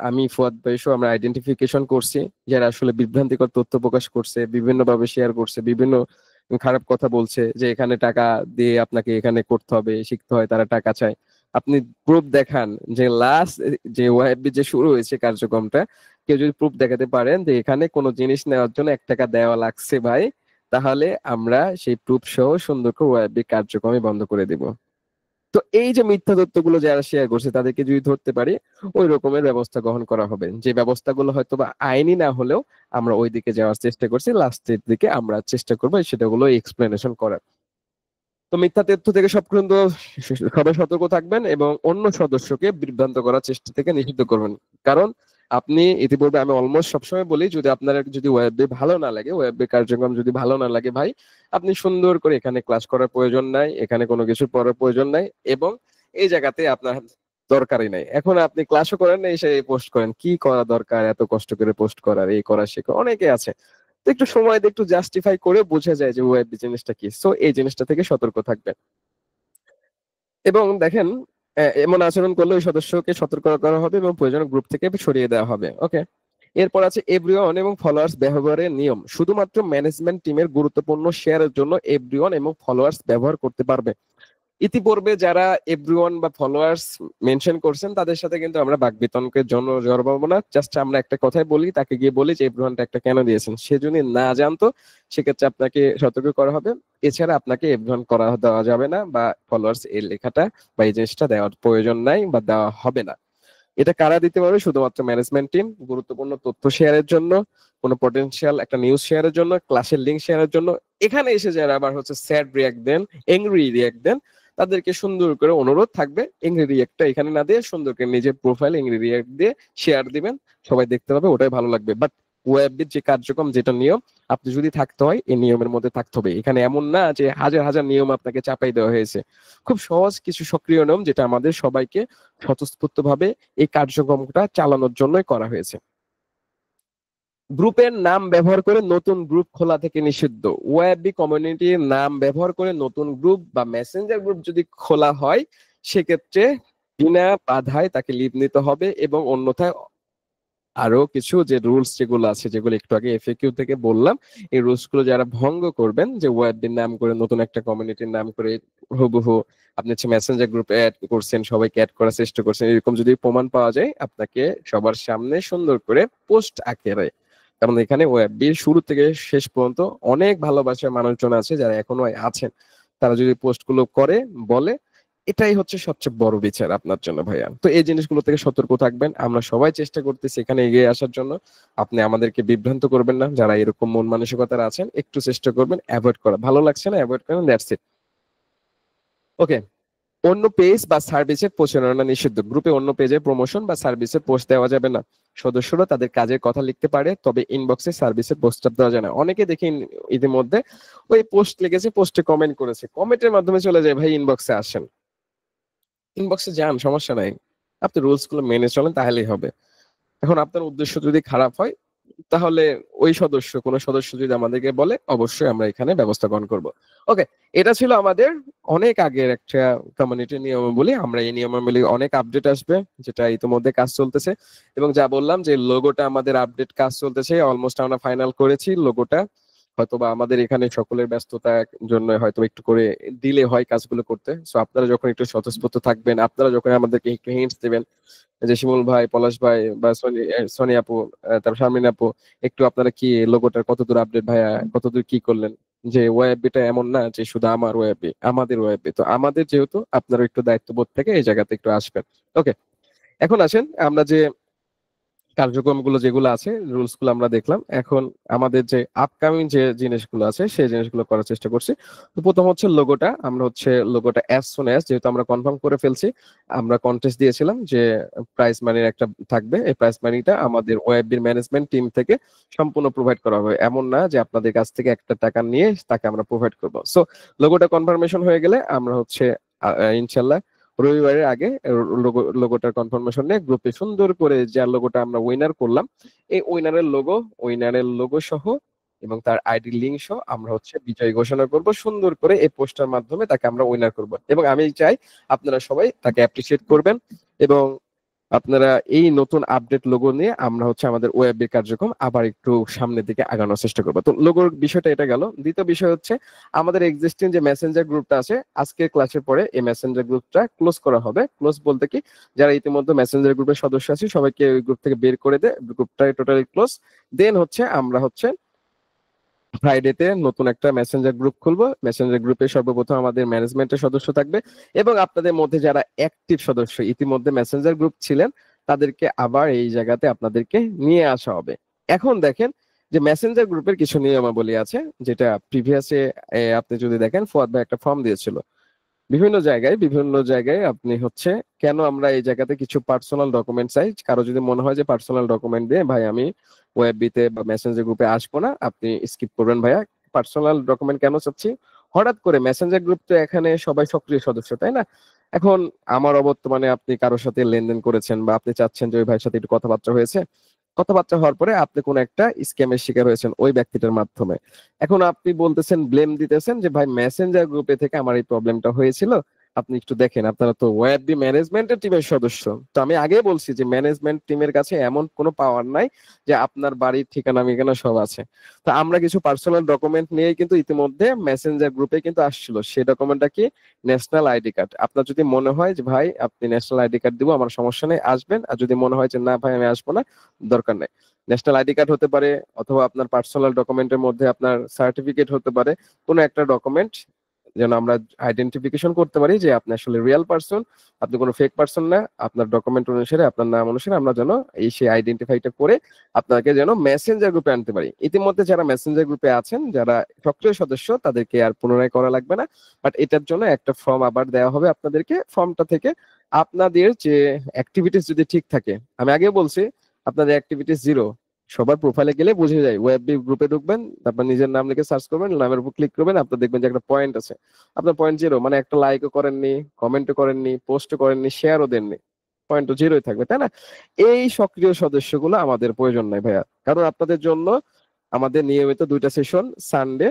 আমি ফুয়াদ ভাই সহ আমরা আইডেন্টিফিকেশন করছি যারা আসলে বিভ্রান্তিকর তথ্য প্রকাশ করছে, বিভিন্ন ভাবে শেয়ার করছে, বিভিন্ন খারাপ কথা বলছে যে এখানে টাকা দিয়ে আপনাকে এখানে করতে হবে, শিখতে হয়, তারা টাকা চায়। আপনি প্রুফ দেখান যে লাস্ট যে ওয়াইবি যে শুরু হয়েছে কার্যক্রমটা, কেউ যদি প্রুফ দেখাতে পারেন যে এখানে কোনো জিনিস নেওয়ার জন্য 1 টাকা দেওয়া লাগছে ভাই, তাহলে আমরা সেই প্রুফ সহ সুন্দর করে ওয়াইবি কার্যক্রমে বন্ধ করে দিব। তো এই যে মিথ্যা তথ্যগুলো যারা শেয়ার করছে তাদেরকে যদি ধরতে পারি, ওই রকমের ব্যবস্থা গ্রহণ করা হবে, যে ব্যবস্থাগুলো হয়তো বা আইনি না হলেও আমরা ওই দিকে যাওয়ার চেষ্টা করছি, লাস্টের দিকে আমরা চেষ্টা করবো সেটাগুলো এক্সপ্লেনেশন করার। তো মিথ্যা তথ্য থেকে সবাই সতর্ক থাকবেন এবং অন্য সদস্যকে বিভ্রান্ত করার চেষ্টা থেকে নিষিদ্ধ করবেন। কারণ আপনি ইতিপূর্বে আমি অলমোস্ট সবসময় বলি, যদি আপনার যদি ওয়েব ভালো না লাগে, ওয়েব কার্যক্রম যদি ভালো না লাগে ভাই, আপনি সুন্দর করে এখানে ক্লাস করার প্রয়োজন নাই, এখানে কোনো কিছু পড়ার প্রয়োজন নাই, এবং এই জায়গাতে আপনার দরকারই নাই। এখন আপনি ক্লাসও করেন না, এসে পোস্ট করেন, কি করা দরকার এত কষ্ট করে পোস্ট করার, এই করা শেখা অনেকে আছে। তো একটু সময় দিয়ে একটু জাস্টিফাই করে বোঝা যায় যে ওয়েব জিনিসটা কি। সো এই জিনিসটা থেকে সতর্ক থাকবেন। এবং দেখেন, এমন আচরণ করলে ওই সদস্যকে সতর্ক করা হবে এবং প্রয়োজনে গ্রুপ থেকে সরিয়ে দেওয়া হবে। ওকে। এরপর আছে এভরিওয়ান এবং ফলোয়ার্স ব্যবহারের নিয়ম। শুধুমাত্র ম্যানেজমেন্ট টিমের গুরুত্বপূর্ণ শেয়ারের জন্য এভরিওয়ান এবং ফলোয়ার্স ব্যবহার করতে পারবে। ইতিপূর্বে যারা এভরিওয়ান বা ফলোয়ার্স মেনশন করছেন তাদের সাথে কিন্তু আমরা বাকবিতণ্ডের জন্য জড়াবো না। জাস্ট আমরা একটা কথাই বলি, তাকে গিয়ে বলি যে এভরিওয়ানটা একটা কেন দিয়েছেন, সে যদি না জানতো সেক্ষেত্রে আপনাকে সতর্ক করা হবে। এছাড়া আপনাকে এভরিওয়ান করা দেওয়া যাবে না, বা ফলোয়ার্স এই লেখাটা বা এই জিনিসটা দেওয়ার প্রয়োজন নাই বা দেওয়া হবে না। এটা কারা দিতে পারবে? শুধুমাত্র ম্যানেজমেন্ট টিম, গুরুত্বপূর্ণ তথ্য শেয়ারের জন্য, কোনো পটেনশিয়াল একটা নিউজ শেয়ারের জন্য, ক্লাসের লিঙ্ক শেয়ারের জন্য। এখানে এসে যারা আবার হচ্ছে স্যাড রিয়াক্ট দেন, এংরি রিয়াক্ট দেন, তাদেরকে সুন্দর করে অনুরোধ থাকবে এংরি রিয়াক্টটা এখানে না দিয়ে সুন্দর করে নিজের প্রোফাইল এংরি রিয়াক্ট দিয়ে শেয়ার দিবেন, সবাই দেখতে পাবে, ওটাই ভালো লাগবে। বাট ওয়েবের যে কার্যক্রম, যেটা নিয়ম, আপনি যদি থাকতে হয় এই নিয়মের মধ্যে থাকতে হবে। এখানে এমন না যে হাজার হাজার নিয়ম আপনাকে চাপাই দেওয়া হয়েছে, খুব সহজ কিছু সক্রিয় নিয়ম যেটা আমাদের সবাইকে স্বতঃস্ফূর্ত ভাবে এই কার্যক্রমটা চালানোর জন্যই করা হয়েছে। গ্রুপের নাম ব্যবহার করে নতুন গ্রুপ খোলা থেকে নিষিদ্ধ। ওয়েবি কমিউনিটির নাম ব্যবহার করে নতুন গ্রুপ বা মেসেঞ্জার গ্রুপ যদি খোলা হয়, সেক্ষেত্রে বিনা বাধায় তাকে লিভ নিতে হবে, এবং অন্যথায় আরো কিছু যে রুলস যেগুলো আছে, যেগুলো একটু আগে এফএকিউ থেকে বললাম, এই রুলস গুলো যারা ভঙ্গ করবেন, যে ওয়েববির নাম করে নতুন একটা কমিউনিটির নাম করে হুবহু আপনি হচ্ছে মেসেঞ্জার গ্রুপে অ্যাড করছেন, সবাইকে অ্যাড করার চেষ্টা করছেন, এরকম যদি প্রমাণ পাওয়া যায়, আপনাকে সবার সামনে সুন্দর করে পোস্ট আকারে, কারণ এখানে ওয়েববির শুরু থেকে শেষ পর্যন্ত অনেক ভালোবাসার মানুষজন আছে যারা এখনো আছেন। তারা যদি পোস্টগুলো করে বলে, এটাই হচ্ছে সবচেয়ে বড় বিচার আপনার জন্য ভাইয়া। তো এই জিনিসগুলো থেকে সতর্ক থাকবেন। আমরা সবাই চেষ্টা করতেছি এখানে এগিয়ে আসার জন্য। আপনি আমাদেরকে বিভ্রান্ত করবেন না। যারা এরকম মন মানসিকতার আছেন একটু চেষ্টা করবেন অ্যাভয়েড করা। ভালো লাগছে না অ্যাভয়েড করেন, দ্যাটস ইট। ওকে। অন্য পেজ বা সার্ভিসের প্রচারণা নিষিদ্ধ। গ্রুপে অন্য পেজে প্রমোশন বা সার্ভিসের পোস্ট দেওয়া যাবে না। সদস্যরা তাদের কাজের কথা লিখতে পারে, তবে ইনবক্সে সার্ভিসের প্রস্তাব দেওয়া যায় না। অনেকে দেখি ইতিমধ্যে ওই পোস্ট লিখেছে, পোস্টে কমেন্ট করেছে, কমেন্টের মাধ্যমে চলে যায়, ভাই ইনবক্সে আসেন, ইনবক্সে যান, সমস্যা নাই। আপনি রুলস গুলো মেনে চলেন তাহলেই হবে। এখন আপনার উদ্দেশ্য যদি খারাপ হয়, তাহলে ওই কোনো সদস্য যদি আমাদেরকে বলে, অবশ্যই আমরা এখানে ব্যবস্থা গ্রহণ করব। ওকে, এটা ছিল আমাদের অনেক আগের একটা কমিউনিটি নিয়মাবলী। আমরা এই নিয়মাবলী অনেক আপডেট আসবে, যেটা ইতিমধ্যে কাজ চলতেছে। এবং যা বললাম যে লোগোটা আমাদের আপডেট কাজ চলতেছে, অলমোস্ট আমরা ফাইনাল করেছি লোগোটা। হয়তোবা আমাদের এখানে সকলের ব্যস্ততার জন্য হয়তো একটু করে ডিলে হয় কাজগুলো করতে। সো আপনারা যখন একটু স্বতঃস্ফূর্ত থাকবেন, আপনারা যখন আমাদেরকে একটু হিন্টস দিবেন যে শিমুল ভাই, পলাশ ভাই বা সোনি আপু, তারপর শারমিন আপু, একটু আপনারা কি লোগোটার কতদূর আপডেট ভাইয়া, কতদূর কি করলেন, যে ওয়েববিটা এমন না যে শুধু আমার ওয়েববি, আমাদের ওয়েববি। তো আমাদের যেহেতু আপনারা একটু দায়িত্ববোধ থেকে এই জায়গাতে একটু আসবেন। ওকে, এখন আসেন আমরা যে কার্যক্রমগুলো যেগুলো আছে, রুলস গুলো আমরা দেখলাম। এখন আমাদের যে আপকামিং যে জিনিসগুলো আছে সেই জিনিসগুলো করার চেষ্টা করছি। তো প্রথম হচ্ছে লোগোটা। আমরা হচ্ছে লোগোটা অ্যাজ সুন অ্যাজ, যেহেতু আমরা কনফার্ম করে ফেলছি, আমরা কন্টেস্ট দিয়েছিলাম যে প্রাইস মানির একটা থাকবে, এই প্রাইস মানিটা আমাদের ওয়েববির ম্যানেজমেন্ট টিম থেকে সম্পূর্ণ প্রোভাইড করা হবে। এমন না যে আপনাদের কাছ থেকে একটা টাকা নিয়ে তাকে আমরা প্রোভাইড করবো। সো লোগোটা কনফার্মেশন হয়ে গেলে আমরা হচ্ছে ইনশাল্লাহ রবিবারের আগে লোগোটার কনফার্মেশন নিয়ে গ্রুপে সুন্দর করে যে লোগোটা আমরা উইনার করলাম, এই উইনারের লোগো সহ এবং তার আইডি লিংক সহ আমরা হচ্ছে বিজয় ঘোষণা করব। সুন্দর করে এই পোস্টার মাধ্যমে তাকে আমরা উইনার করব, এবং আমি চাই আপনারা সবাই তাকে অ্যাপ্রিসিয়েট করবেন। এবং আপনারা এই নতুন আপডেট লোগো নিয়ে আমরা হচ্ছে আমাদের ওয়েবের কার্যক্রম আবার একটু সামনের দিকে আগানোর চেষ্টা করবো। তো লোগোর বিষয়টা এটা গেল। দ্বিতীয় বিষয় হচ্ছে আমাদের এক্সিস্টিং যে মেসেঞ্জার গ্রুপটা আছে, আজকের ক্লাসের পরে এই মেসেঞ্জার গ্রুপটা ক্লোজ করা হবে। ক্লোজ বলতে কি, যারা ইতিমধ্যে মেসেঞ্জার গ্রুপের সদস্য আছে সবাইকে ওই গ্রুপ থেকে বের করে দে, গ্রুপটা টোটালি ক্লোজ। দেন হচ্ছে আমরা হচ্ছে ফ্রাইডেতে নতুন একটা মেসেঞ্জার গ্রুপ খুলবো। মেসেঞ্জার গ্রুপে সর্বপ্রথম আমাদের ম্যানেজমেন্টের সদস্য থাকবে, এবং আপনাদের মধ্যে যারা অ্যাক্টিভ সদস্য ইতিমধ্যে মেসেঞ্জার গ্রুপ ছিলেন, তাদেরকে আবার এই জায়গাতে আপনাদেরকে নিয়ে আসা হবে। এখন দেখেন যে মেসেঞ্জার গ্রুপের কিছু নিয়মাবলী আছে, যেটা প্রিভিয়াসে আপনি যদি দেখেন, ফুয়াদ ভাই একটা ফর্ম দিয়েছিল। বিভিন্ন জায়গায় আপনি হচ্ছে কেন আমরা এই জায়গাতে কিছু পার্সোনাল ডকুমেন্ট চাই। কারো যদি মনে হয় যে পার্সোনাল ডকুমেন্ট দিয়ে ভাই আমি ওয়েববিতে বা মেসেঞ্জার গ্রুপে আসবো না, আপনি স্কিপ করবেন ভাইয়া। পার্সোনাল ডকুমেন্ট কেন চাচ্ছি, হঠাৎ করে মেসেঞ্জার গ্রুপ তো এখানে সবাই সক্রিয় সদস্য, তাই না? এখন আমার অবর্তমানে আপনি কারোর সাথে লেনদেন করেছেন, বা আপনি চাচ্ছেন যে ওই ভাইয়ের সাথে একটু কথাবার্তা হয়েছে, কথাবার্তা হওয়ার পরে আপনি কোন একটা স্ক্যামের শিকার হয়েছেন ওই ব্যক্তিটার মাধ্যমে। এখন আপনি বলতেছেন, ব্লেম দিতেছেন যে ভাই মেসেঞ্জার গ্রুপে থেকে আমার এই প্রবলেমটা হয়েছিল, আপনি একটু দেখেন। আপনারা তো ওয়েববি ম্যানেজমেন্টের টিমের সদস্য, তো আমি আগে বলছি যে ম্যানেজমেন্ট টিমের কাছে এমন কোনো পাওয়ার নাই যে আপনার বাড়ির ঠিকানা মিকানা সব আছে। তো আমরা কিছু পার্সোনাল ডকুমেন্ট নিয়ে কিন্তু ইতিমধ্যে মেসেঞ্জার গ্রুপে কিন্তু আসছিল। সেই ডকুমেন্টটা কি, ন্যাশনাল আইডি কার্ড। আপনার যদি মনে হয় যে ভাই আপনি ন্যাশনাল আইডি কার্ড দিব, আমার সমস্যা নেই, আসবেন। আর যদি মনে হয় যে না ভাই আমি আসবো না, দরকার নেই। ন্যাশনাল আইডি কার্ড হতে পারে, অথবা আপনার পার্সোনাল ডকুমেন্টের মধ্যে আপনার সার্টিফিকেট হতে পারে, কোনো একটা ডকুমেন্ট, যেন আমরা আইডেন্টিফিকেশন করতে পারি যে আপনি আসলে রিয়েল পারসন, আপনি কোনো ফেক পারসন না। আপনার ডকুমেন্ট অনুসারে, আপনার নাম অনুসারে আমরা যেন এই সেই আইডেন্টিফাইটা করে আপনাকে যেন মেসেঞ্জার গ্রুপে আনতে পারি। ইতিমধ্যে যারা মেসেঞ্জার গ্রুপে আছেন, যারা সক্রিয় সদস্য, তাদেরকে আর পুনরায় করা লাগবে না। বাট এটার জন্য একটা ফর্ম আবার দেওয়া হবে আপনাদেরকে। ফর্মটা থেকে আপনাদের যে অ্যাক্টিভিটিস যদি ঠিক থাকে, আমি আগে বলছি আপনাদের অ্যাক্টিভিটিস জিরো, সবার প্রোফাইলে গেলে বুঝে যায়। ওয়েব গ্রুপে ঢুকবেন, তারপর নিজের নাম লিখে সার্চ করবেন, নামের উপর ক্লিক করবেন, আপনার দেখবেন যে একটা পয়েন্ট আছে। আপনার পয়েন্ট জিরো, মানে একটা লাইকও করেননি, কমেন্টও করেননি, পোস্টও করেননি, শেয়ারও দেননি, পয়েন্ট তো জিরোই থাকবে, তাই না? এই সক্রিয় সদস্যগুলো আমাদের প্রয়োজন নাই ভাইয়া, কারণ আপনাদের জন্য আমাদের নিয়মিত দুইটা সেশন, সানডে,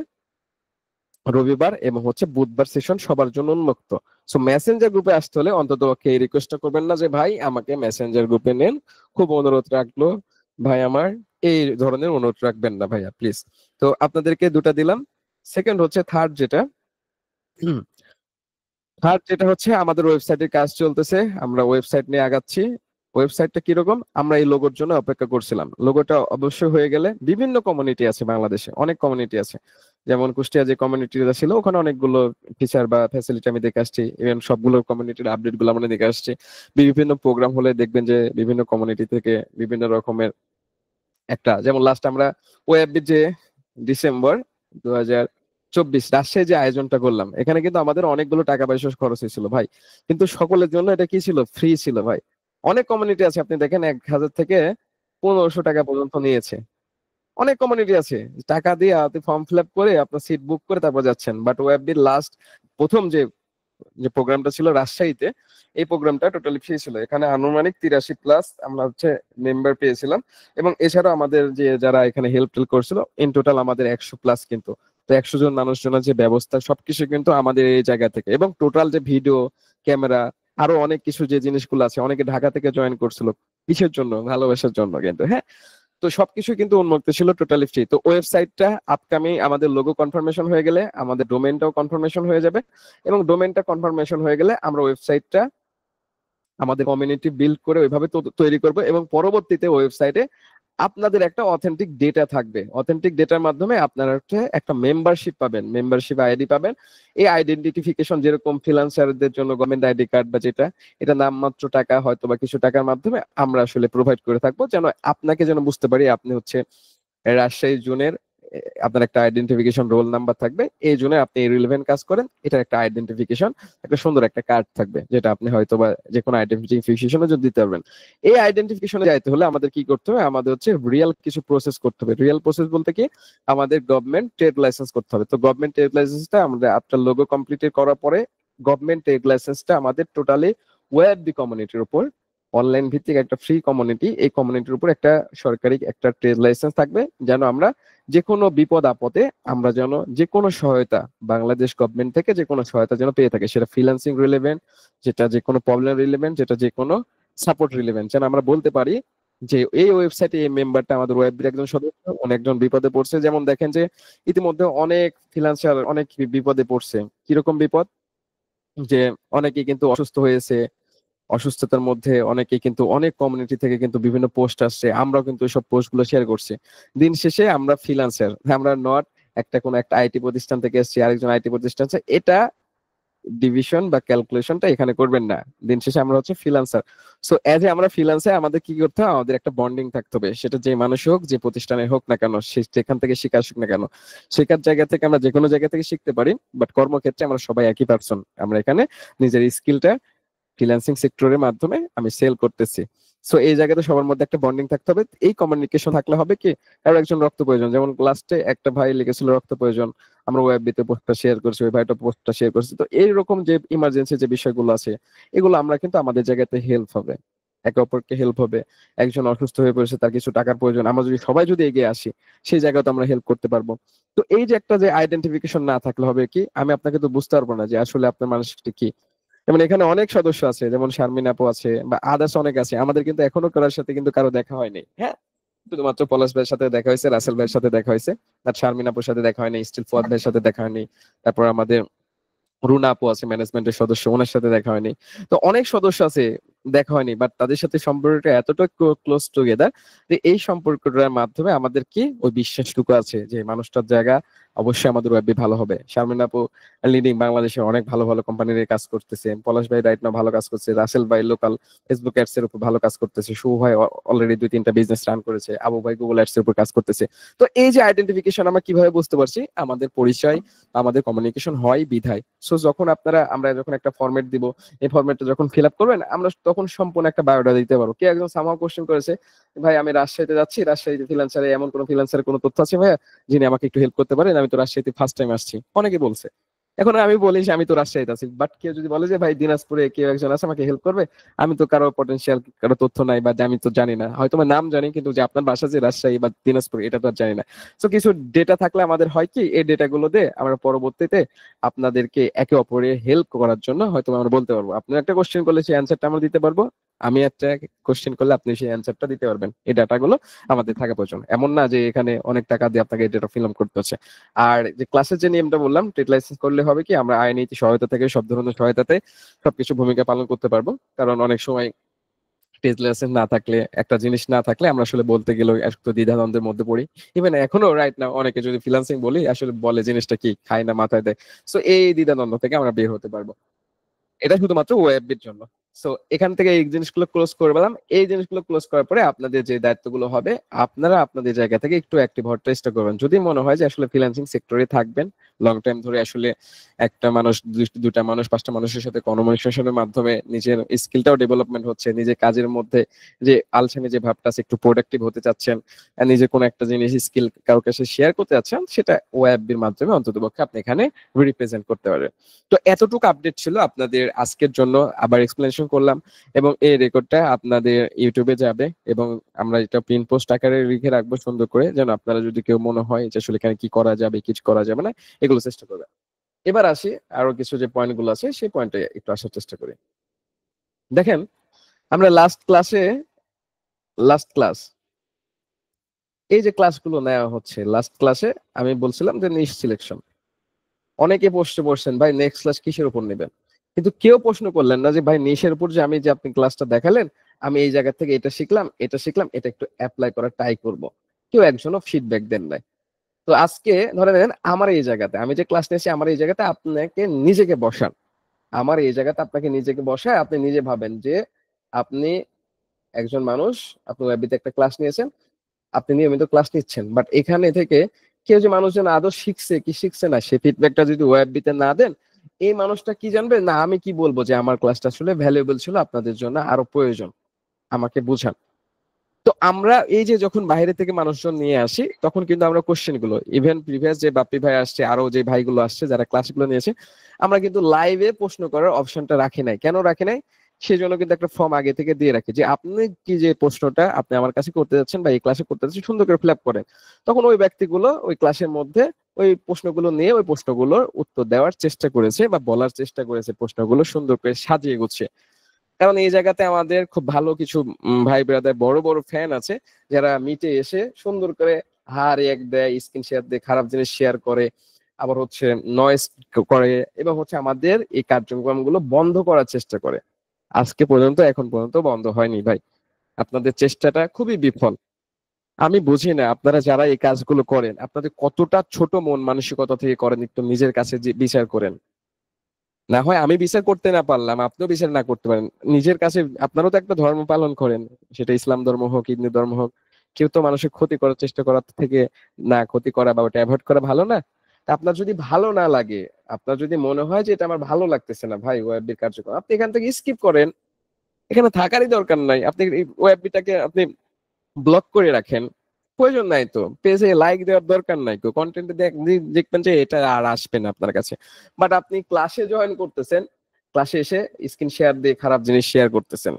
রবিবার এবং হচ্ছে বুধবার সেশন সবার জন্য উন্মুক্ত। সো মেসেঞ্জার গ্রুপে আসতে হলে অন্তত এই রিকোয়েস্টটা করবেন না যে ভাই আমাকে মেসেঞ্জার গ্রুপে নেন, খুব অনুরোধ রাখলো ভাই আমার, এই ধরনের অনুরোধ রাখবেন না ভাইয়া প্লিজ। তো আপনাদেরকে দুটা দিলাম। সেকেন্ড হচ্ছে থার্ড যেটা হচ্ছে আমাদের ওয়েবসাইটের কাজ চলতেছে, আমরা ওয়েবসাইট নিয়ে আগাচ্ছি। ওয়েবসাইটটা কিরকম, আমরা এই লোগোর জন্য অপেক্ষা করছিলাম। লোগোটা অবশ্যই হয়ে গেলে, বিভিন্ন কমিউনিটি আছে বাংলাদেশে, অনেক কমিউনিটি আছে, যেমন কুষ্টিয়া যে কমিউনিটিটা ছিল ওখানে অনেকগুলো ফিচার বা ফ্যাসিলিটি আমি দেখে আসছি, ইভেন সবগুলো কমিউনিটির আপডেট গুলো আমরা দেখে আসছি। বিভিন্ন প্রোগ্রাম হলে দেখবেন যে বিভিন্ন কমিউনিটি থেকে বিভিন্ন রকমের একটা, যেমন লাস্ট আমরা ওয়েব যে ডিসেম্বর 2024 রাজশাহী যে আয়োজনটা করলাম, এখানে কিন্তু আমাদের অনেকগুলো টাকা পয়সা খরচ হয়েছিল ভাই, কিন্তু সকলের জন্য এটা কি ছিল, ফ্রি ছিল ভাই। অনেক কমিউনিটি আছে, আপনি দেখেন 1000 থেকে 1500 টাকা পর্যন্ত নিয়েছে। অনেক কমিউনিটি আছে টাকা দিয়ে আপনি ফর্ম ফিল আপ করে আপনার সিট বুক করে তারপর যাচ্ছেন। বাট ওয়েববির লাস্ট প্রথম যে যে প্রোগ্রামটা ছিল রাজশাহীতে, এই প্রোগ্রামটা টোটালি ফ্রি ছিল। এখানে আনুমানিক 83 প্লাস আমরা হচ্ছে মেম্বার পেয়েছিলাম, এবং এছাড়াও আমাদের যে যারা এখানে হেল্প টেল করছিল, ইন টোটাল আমাদের 100 প্লাস কিন্তু। তো 100 জন মানুষজনের যে ব্যবস্থা সবকিছু কিন্তু আমাদের এই জায়গা থেকে, এবং টোটাল যে ভিডিও, ক্যামেরা, আরো অনেক কিছু যে জিনিসগুলো আছে, অনেকে ঢাকা থেকে জয়েন করছিল কিসের জন্য, ভালোবাসার জন্য কিন্তু, হ্যাঁ। তো সবকিছু কিন্তু উন্মুক্ত ছিল, টোটালি ফ্রি। তো ওয়েবসাইটটা আপকামিং আমাদের লোগো কনফার্মেশন হয়ে গেলে আমাদের ডোমেইনটাও কনফার্মেশন হয়ে যাবে, এবং ডোমেইনটা কনফার্মেশন হয়ে গেলে আমরা ওয়েবসাইটটা আমাদের কমিউনিটি বিল্ড করে ওইভাবে তৈরি করব, এবং পরবর্তীতে ওয়েবসাইটে আপনাদের একটা অথেন্টিক ডেটা থাকবে। অথেন্টিক ডেটার মাধ্যমে আপনারা একটা মেম্বারশিপ পাবেন, মেম্বারশিপ আইডি পাবেন। এই আইডেন্টিফিকেশন যেরকম ফ্রিল্যান্সারদের জন্য গভর্নমেন্ট আইডি কার্ড বা যেটা, এটা নামমাত্র টাকা হয়তো বা কিছু টাকার মাধ্যমে আমরা আসলে প্রোভাইড করে থাকবো, যেন আপনাকে যেন বুঝতে পারি আপনি হচ্ছে রাজশাহী জোনের, আপনার একটা আইডেন্টিফিকেশন রোল নাম্বার থাকবে, এই জন্য আপনি রিলেভেন্ট কাজ করেন, এটার একটা আইডেন্টিফিকেশন, একটা সুন্দর একটা কার্ড থাকবে, যেটা আপনি হয়তো বা যে কোনো আইডেন্টিফিকেশনে যদি দিতে পারবেন। এই আইডেন্টিফিকেশনে যাইতে হলে আমাদের কি করতে হবে, আমাদের হচ্ছে রিয়েল কিছু প্রসেস করতে হবে। রিয়েল প্রসেস বলতে কি, আমাদের গভর্নমেন্ট ট্রেড লাইসেন্স করতে হবে। তো গভর্নমেন্ট ট্রেড লাইসেন্সটা আমাদের আপনার লোগো কমপ্লিট করার পরে, গভর্নমেন্ট ট্রেড লাইসেন্সটা আমাদের টোটালি ওয়েব দি কমিউনিটির উপর, অনলাইন ভিত্তিক একটা ফ্রি কমিউনিটি, এই কমিউনিটির উপর একটা সরকারি একটা ট্রেড লাইসেন্স থাকবে, যেন আমরা যে কোনো বিপদ আপদে আমরা যেন যে কোনো সহায়তা বাংলাদেশ গভর্নমেন্ট থেকে যে কোনো সহায়তা যেন পেয়ে থাকে, সেটা ফ্রিল্যান্সিং রিলেভেন্ট, যেটা যে কোনো প্রবলেম রিলেভেন্ট, যেটা যে কোনো সাপোর্ট রিলেভেন্ট, যেন আমরা বলতে পারি যে এই ওয়েবসাইটে এই মেম্বারটা আমাদের ওয়েবের একজন সদস্য, অনেকজন বিপদে পড়ছে। যেমন দেখেন যে ইতিমধ্যে অনেক ফ্রিল্যান্সার অনেক বিপদে পড়ছে। কিরকম বিপদ, যে অনেকেই কিন্তু অসুস্থ হয়েছে, অসুস্থতার মধ্যে অনেকে কিন্তু অনেক কমিউনিটি থেকে কিন্তু বিভিন্ন পোস্ট আসছে, আমরাও কিন্তু সব পোস্ট গুলো শেয়ার করছি। দিন শেষে আমরা ফ্রিল্যান্সার, আমরা নট একটা কোনো একটা আইটি প্রতিষ্ঠান থেকে এসেছি, আরেকজন আইটি প্রতিষ্ঠান আছে, এটা ডিভিশন বা ক্যালকুলেশনটা এখানে করবেন না। দিন শেষে আমরা হচ্ছে ফ্রিল্যান্সার। সো এজ এ আমরা ফ্রিল্যান্সার, আমাদের কি করতে হবে, আমাদের একটা বন্ডিং থাকতে হবে, সেটা যে মানুষ হোক, যে প্রতিষ্ঠানে হোক না কেন, সে যেখান থেকে শিখে আসুক না কেন, শেখার জায়গা থেকে আমরা যে কোনো জায়গা থেকে শিখতে পারি, বাট কর্মক্ষেত্রে আমরা সবাই একই পার্সন। আমরা এখানে নিজের স্কিলটা ফ্রিল্যান্সিং সেক্টরের মাধ্যমে আমি সেল করতেছি। সো এই জায়গাতে সবার মধ্যে একটা বন্ডিং থাকতে হবে। এই কমিউনিকেশন থাকলে হবে কি, কারো একজন রক্ত প্রয়োজন, যেমন লাস্টে একটা ভাই লিখেছিল রক্ত প্রয়োজন, আমরা ওয়েববিতে পোস্টটা শেয়ার করছি, ওই ভাইটা পোস্টটা শেয়ার করছি। তো এইরকম যে ইমার্জেন্সি যে বিষয়গুলো আছে, এগুলো আমরা কিন্তু আমাদের জায়গাতে হেল্প হবে, একে অপরকে হেল্প হবে। একজন অসুস্থ হয়ে পড়েছে, তার কিছু টাকার প্রয়োজন, আমরা যদি সবাই যদি এগিয়ে আসি, সেই জায়গাতে আমরা হেল্প করতে পারবো। তো এই যে একটা যে আইডেন্টিফিকেশন না থাকলে হবে কি, আমি আপনাকে তো বুঝতে পারবো না যে আসলে আপনার মানুষটি কি। যেমন এখানে অনেক সদস্য আছে, যেমন শারমিন আপু আছে বা আদার্স অনেক আছে, আমাদের কিন্তু এখনো কারোর সাথে কিন্তু কারো দেখা হয়নি, হ্যাঁ। শুধুমাত্র পলাশ ভাইয়ের সাথে দেখা হয়েছে, রাসেল ভাইয়ের সাথে দেখা হয়েছে, আর শারমিন আপুর সাথে দেখা হয়নি, স্টিল ফুয়াদ ভাইয়ের সাথে দেখা হয়নি। তারপর আমাদের রুনা আপু আছে ম্যানেজমেন্টের সদস্য, ওনার সাথে দেখা হয়নি। তো অনেক সদস্য আছে দেখা হয়নি, বাট তাদের সাথে সম্পর্কটা এতটা ক্লোজ টুগেদার যে এই সম্পর্কটার মাধ্যমে আমাদের কি ওই বিশ্বাসটুকু আছে যে মানুষটার জায়গা অবশ্যই আমাদের ওয়েবে ভালো হবে। শারমিন আপু লিডিং বাংলাদেশে অনেক ভালো ভালো কোম্পানির কাজ করতেছে, পলাশ ভাই রাইট নাও ভালো কাজ করছে, রাসেল ভাই লোকাল ফেসবুক অ্যাডস এর উপর ভালো কাজ করতেছে, শুভ ভাই অলরেডি 2-3টা বিজনেস রান করেছে, আবু ভাই গুগল অ্যাডস এর উপর কাজ করতেছে। তো এই যে আইডেন্টিফিকেশন আমরা কিভাবে বুঝতে পারছি, আমাদের পরিচয়, আমাদের কমিউনিকেশন হয় বিধায়। সো যখন আমরা যখন একটা ফরম্যাট দিব, এই ফরম্যাটটা যখন ফিল আপ করবেন, আমরা তখন সম্পূর্ণ একটা বায়োডাটা দিতে পারবো। কে একজন সামাও কোশ্চেন করেছে, ভাই আমি রাজশাহীতে যাচ্ছি, রাজশাহীতে ফ্রিল্যান্সারে এমন কোন ফ্রিল্যান্সারের কোনো তথ্য আছে ভাইয়া যিনি আমাকে একটু হেল্প করতে পারেন, আমি তো রাজশাহীতে ফার্স্ট টাইম আসছি, অনেকে বলছে। এখন আমি বলি যে আমি তো রাজশাহীতে আছি, বাট কেউ যদি বলে যে ভাই দিনাজপুরে কেউ একজন আছে আমাকে হেল্প করবে, আমি তো কারো পটেনশিয়াল কারো তথ্য নাই, বা আমি তো জানি না, হয়তো আমার নাম জানি, কিন্তু যে আপনার বাসা যে রাজশাহী বা দিনাজপুর এটা তো আর জানি না। তো কিছু ডেটা থাকলে আমাদের হয় কি, এই ডেটা গুলো দিয়ে আমরা পরবর্তীতে আপনাদেরকে একে অপরের হেল্প করার জন্য হয়তো আমরা বলতে পারবো। আপনি একটা কোশ্চেন করলে সেই অ্যান্সারটা আমরা দিতে পারবো, আমি একটা কোশ্চেন করলে আপনি সেই অ্যান্সারটা দিতে পারবেন। এই ডাটাগুলো আমাদের থাকা প্রয়োজন। এমন না যে এখানে অনেক টাকা দিয়ে আপনাকে এই ডেটা ফিল আপ করতে হচ্ছে। আর যে ক্লাসের যে নিয়মটা বললাম, ট্রেড লাইসেন্স করলে হবে কি, আমরা আইনি সহায়তা থেকে সব ধরনের সহায়তাতে সবকিছু ভূমিকা পালন করতে পারবো। কারণ অনেক সময় টেস্ট লাইসেন্স না থাকলে, একটা জিনিস না থাকলে আমরা আসলে বলতে গেলে একটু দ্বিধাদ্বন্দ্বের মধ্যে পড়ি। ইভেন এখনো রাইট নাও অনেকে যদি ফ্রিল্যান্সিং বলি আসলে বলে জিনিসটা কি খায় না মাথায় দেয়। সো এই দ্বিধাদ্বন্দ্ব থেকে আমরা বের হতে পারবো। এটা শুধুমাত্র ওয়েবের জন্য। সো এখান থেকে এই জিনিসগুলো ক্লোজ করে পেলাম। এই জিনিসগুলো ক্লোজ করার পরে আপনাদের যে দায়িত্বগুলো হবে, আপনারা আপনাদের জায়গা থেকে একটু অ্যাক্টিভ হওয়ার চেষ্টা করবেন। যদি মনে হয় যে আসলে ফ্রিল্যান্সিং সেক্টরে থাকবেন, লং টাইম ধরে আসলে একটা মানুষ, দুটা মানুষ, পাঁচটা মানুষের সাথে কনভারসেশনের মাধ্যমে নিজের স্কিলটাও ডেভেলপমেন্ট হচ্ছে, নিজের কাজের মধ্যে যে আলসেমি যে ভাবটা আছে, একটু প্রোডাক্টিভ হতে চাচ্ছেন, আর নিজে কোনো একটা জিনিস স্কিল কারোর কাছে শেয়ার করতে চাচ্ছেন, সেটা ওয়েবের মাধ্যমে অন্ততপক্ষে আপনি এখানে রিপ্রেজেন্ট করতে পারবেন। তো এতটুকু আপডেট ছিল আপনাদের আজকের জন্য, আবার এক্সপ্লেনেশন করলাম, এবং এই রেকর্ডটা আপনাদের ইউটিউবে যাবে এবং আমরা এটা প্রিন্ট পোস্ট আকারে লিখে রাখবো সুন্দর করে, যেন আপনারা যদি কেউ মনে হয় যে আসলে এখানে কি করা যাবে কিছু করা যাবে না, এগুলো চেষ্টা করবেন। এবার আসি আরো কিছু যে পয়েন্ট গুলো আছে সেই পয়েন্টে একটু আসার চেষ্টা করি। দেখেন, আমরা লাস্ট ক্লাস এই যে ক্লাসগুলো নেওয়া হচ্ছে, লাস্ট ক্লাসে আমি বলছিলাম যে নিশ সিলেকশন, অনেকে প্রশ্ন করছেন ভাই নেক্সট ক্লাস কিসের উপর নেবেন, কিন্তু কেউ প্রশ্ন করলেন না যে ভাই নিশের উপর যে আমি যে আপনি ক্লাসটা দেখালেন, আমি এই জায়গা থেকে এটা শিখলাম এটা শিখলাম, এটা একটু অ্যাপ্লাই করার ট্রাই করব। কেউ একজনও ফিডব্যাক দেন নাই। তো আজকে ধরে নেন আমার এই জায়গাতে আমি যে ক্লাস নিয়েছি, আমার এই জায়গাতে আপনাকে নিজেকে বসান, আমার এই জায়গাতে আপনাকে নিজেকে বসায় আপনি নিজে ভাবেন যে আপনি একজন মানুষ, আপনি ওয়েবিতে একটা ক্লাস নিয়েছেন, আপনি নিয়মিত ক্লাস নিচ্ছেন, বাট এখানে থেকে কেউ যে মানুষজন আদৌ শিখছে কি শিখছে না সে ফিডব্যাকটা যদি ওয়েববিতে না দেন, এই মানুষটা কি জানবে না আমি কি বলবো যে আমার ক্লাসটা আসলে ভ্যালুয়েবল ছিল, আপনাদের জন্য আরো প্রয়োজন, আমাকে বুঝান। তো আমরা এই যে যখন বাইরে থেকে মানুষজন নিয়ে আসি তখন কিন্তু আমরা কোশ্চেন গুলো, ইভেন প্রিভিয়াস যে বাপ্পি ভাই আসছে, আরো যে ভাইগুলো আসছে যারা ক্লাসগুলো নিয়েছে, আমরা কিন্তু লাইভে প্রশ্ন করার অপশনটা রাখি নাই। কেন রাখি নাই? সেই জন্য কিন্তু একটা ফর্ম আগে থেকে দিয়ে রাখি যে আপনি কি যে প্রশ্নটা আপনি আমার কাছে করতে যাচ্ছেন বা এই ক্লাসে করতে যাচ্ছেন সুন্দর করে ফিল আপ করেন। তখন ওই ব্যক্তিগুলো ওই ক্লাসের মধ্যে ওই প্রশ্নগুলো নিয়ে ওই প্রশ্নগুলোর উত্তর দেওয়ার চেষ্টা করেছে বা বলার চেষ্টা করেছে, প্রশ্নগুলো সুন্দর করে সাজিয়ে গুছিয়ে। কারণ এই জায়গাতে আমাদের খুব ভালো কিছু ভাই ব্রাদার বড় বড় ফ্যান আছে, যারা মিটে এসে সুন্দর করে হার এক দেয়, স্ক্রিন শেয়ার দেয়, খারাপ জিনিস শেয়ার করে, আবার হচ্ছে নয়েজ করে, এবং হচ্ছে আমাদের এই কার্যক্রমগুলো বন্ধ করার চেষ্টা করে। আজকে পর্যন্ত এখন পর্যন্ত বন্ধ হয়নি ভাই, আপনাদের চেষ্টাটা খুবই বিফল। আমি বুঝি না আপনারা যারা এই কাজগুলো করেন আপনাদের কতটা ছোট মন মানসিকতা থেকে করেন, একটু নিজের কাছে যে বিচার করেন। না হয় আমি বিচার করতে না পারলাম, আপনিও বিচার না করতে পারেন নিজের কাছে। আপনারাও তো একটা ধর্ম পালন করেন, সেটা ইসলাম ধর্ম হোক হিন্দু ধর্ম হোক, কেউ তো মানুষের ক্ষতি করার চেষ্টা করার থেকে না ক্ষতি করা বা ওটা অ্যাভয়েড করা ভালো না? তা আপনার যদি ভালো না লাগে, আপনার যদি মনে হয় যে এটা আমার ভালো লাগতেছে না ভাই ওয়েবের কার্যক্রম, আপনি এখান থেকে স্কিপ করেন, এখানে থাকারই দরকার নাই। আপনি ওয়েবটাকে আপনি ব্লক করে রাখেন, প্রয়োজন নাই তো, পেজে লাইক দেওয়ার দরকার নাই তো, কন্টেন্ট দেখবেন যে এটা আর আসবে না আপনার কাছে। বাট আপনি ক্লাসে জয়েন করতেছেন, ক্লাসে এসে স্ক্রিন শেয়ার দিয়ে খারাপ জিনিস শেয়ার করতেছেন।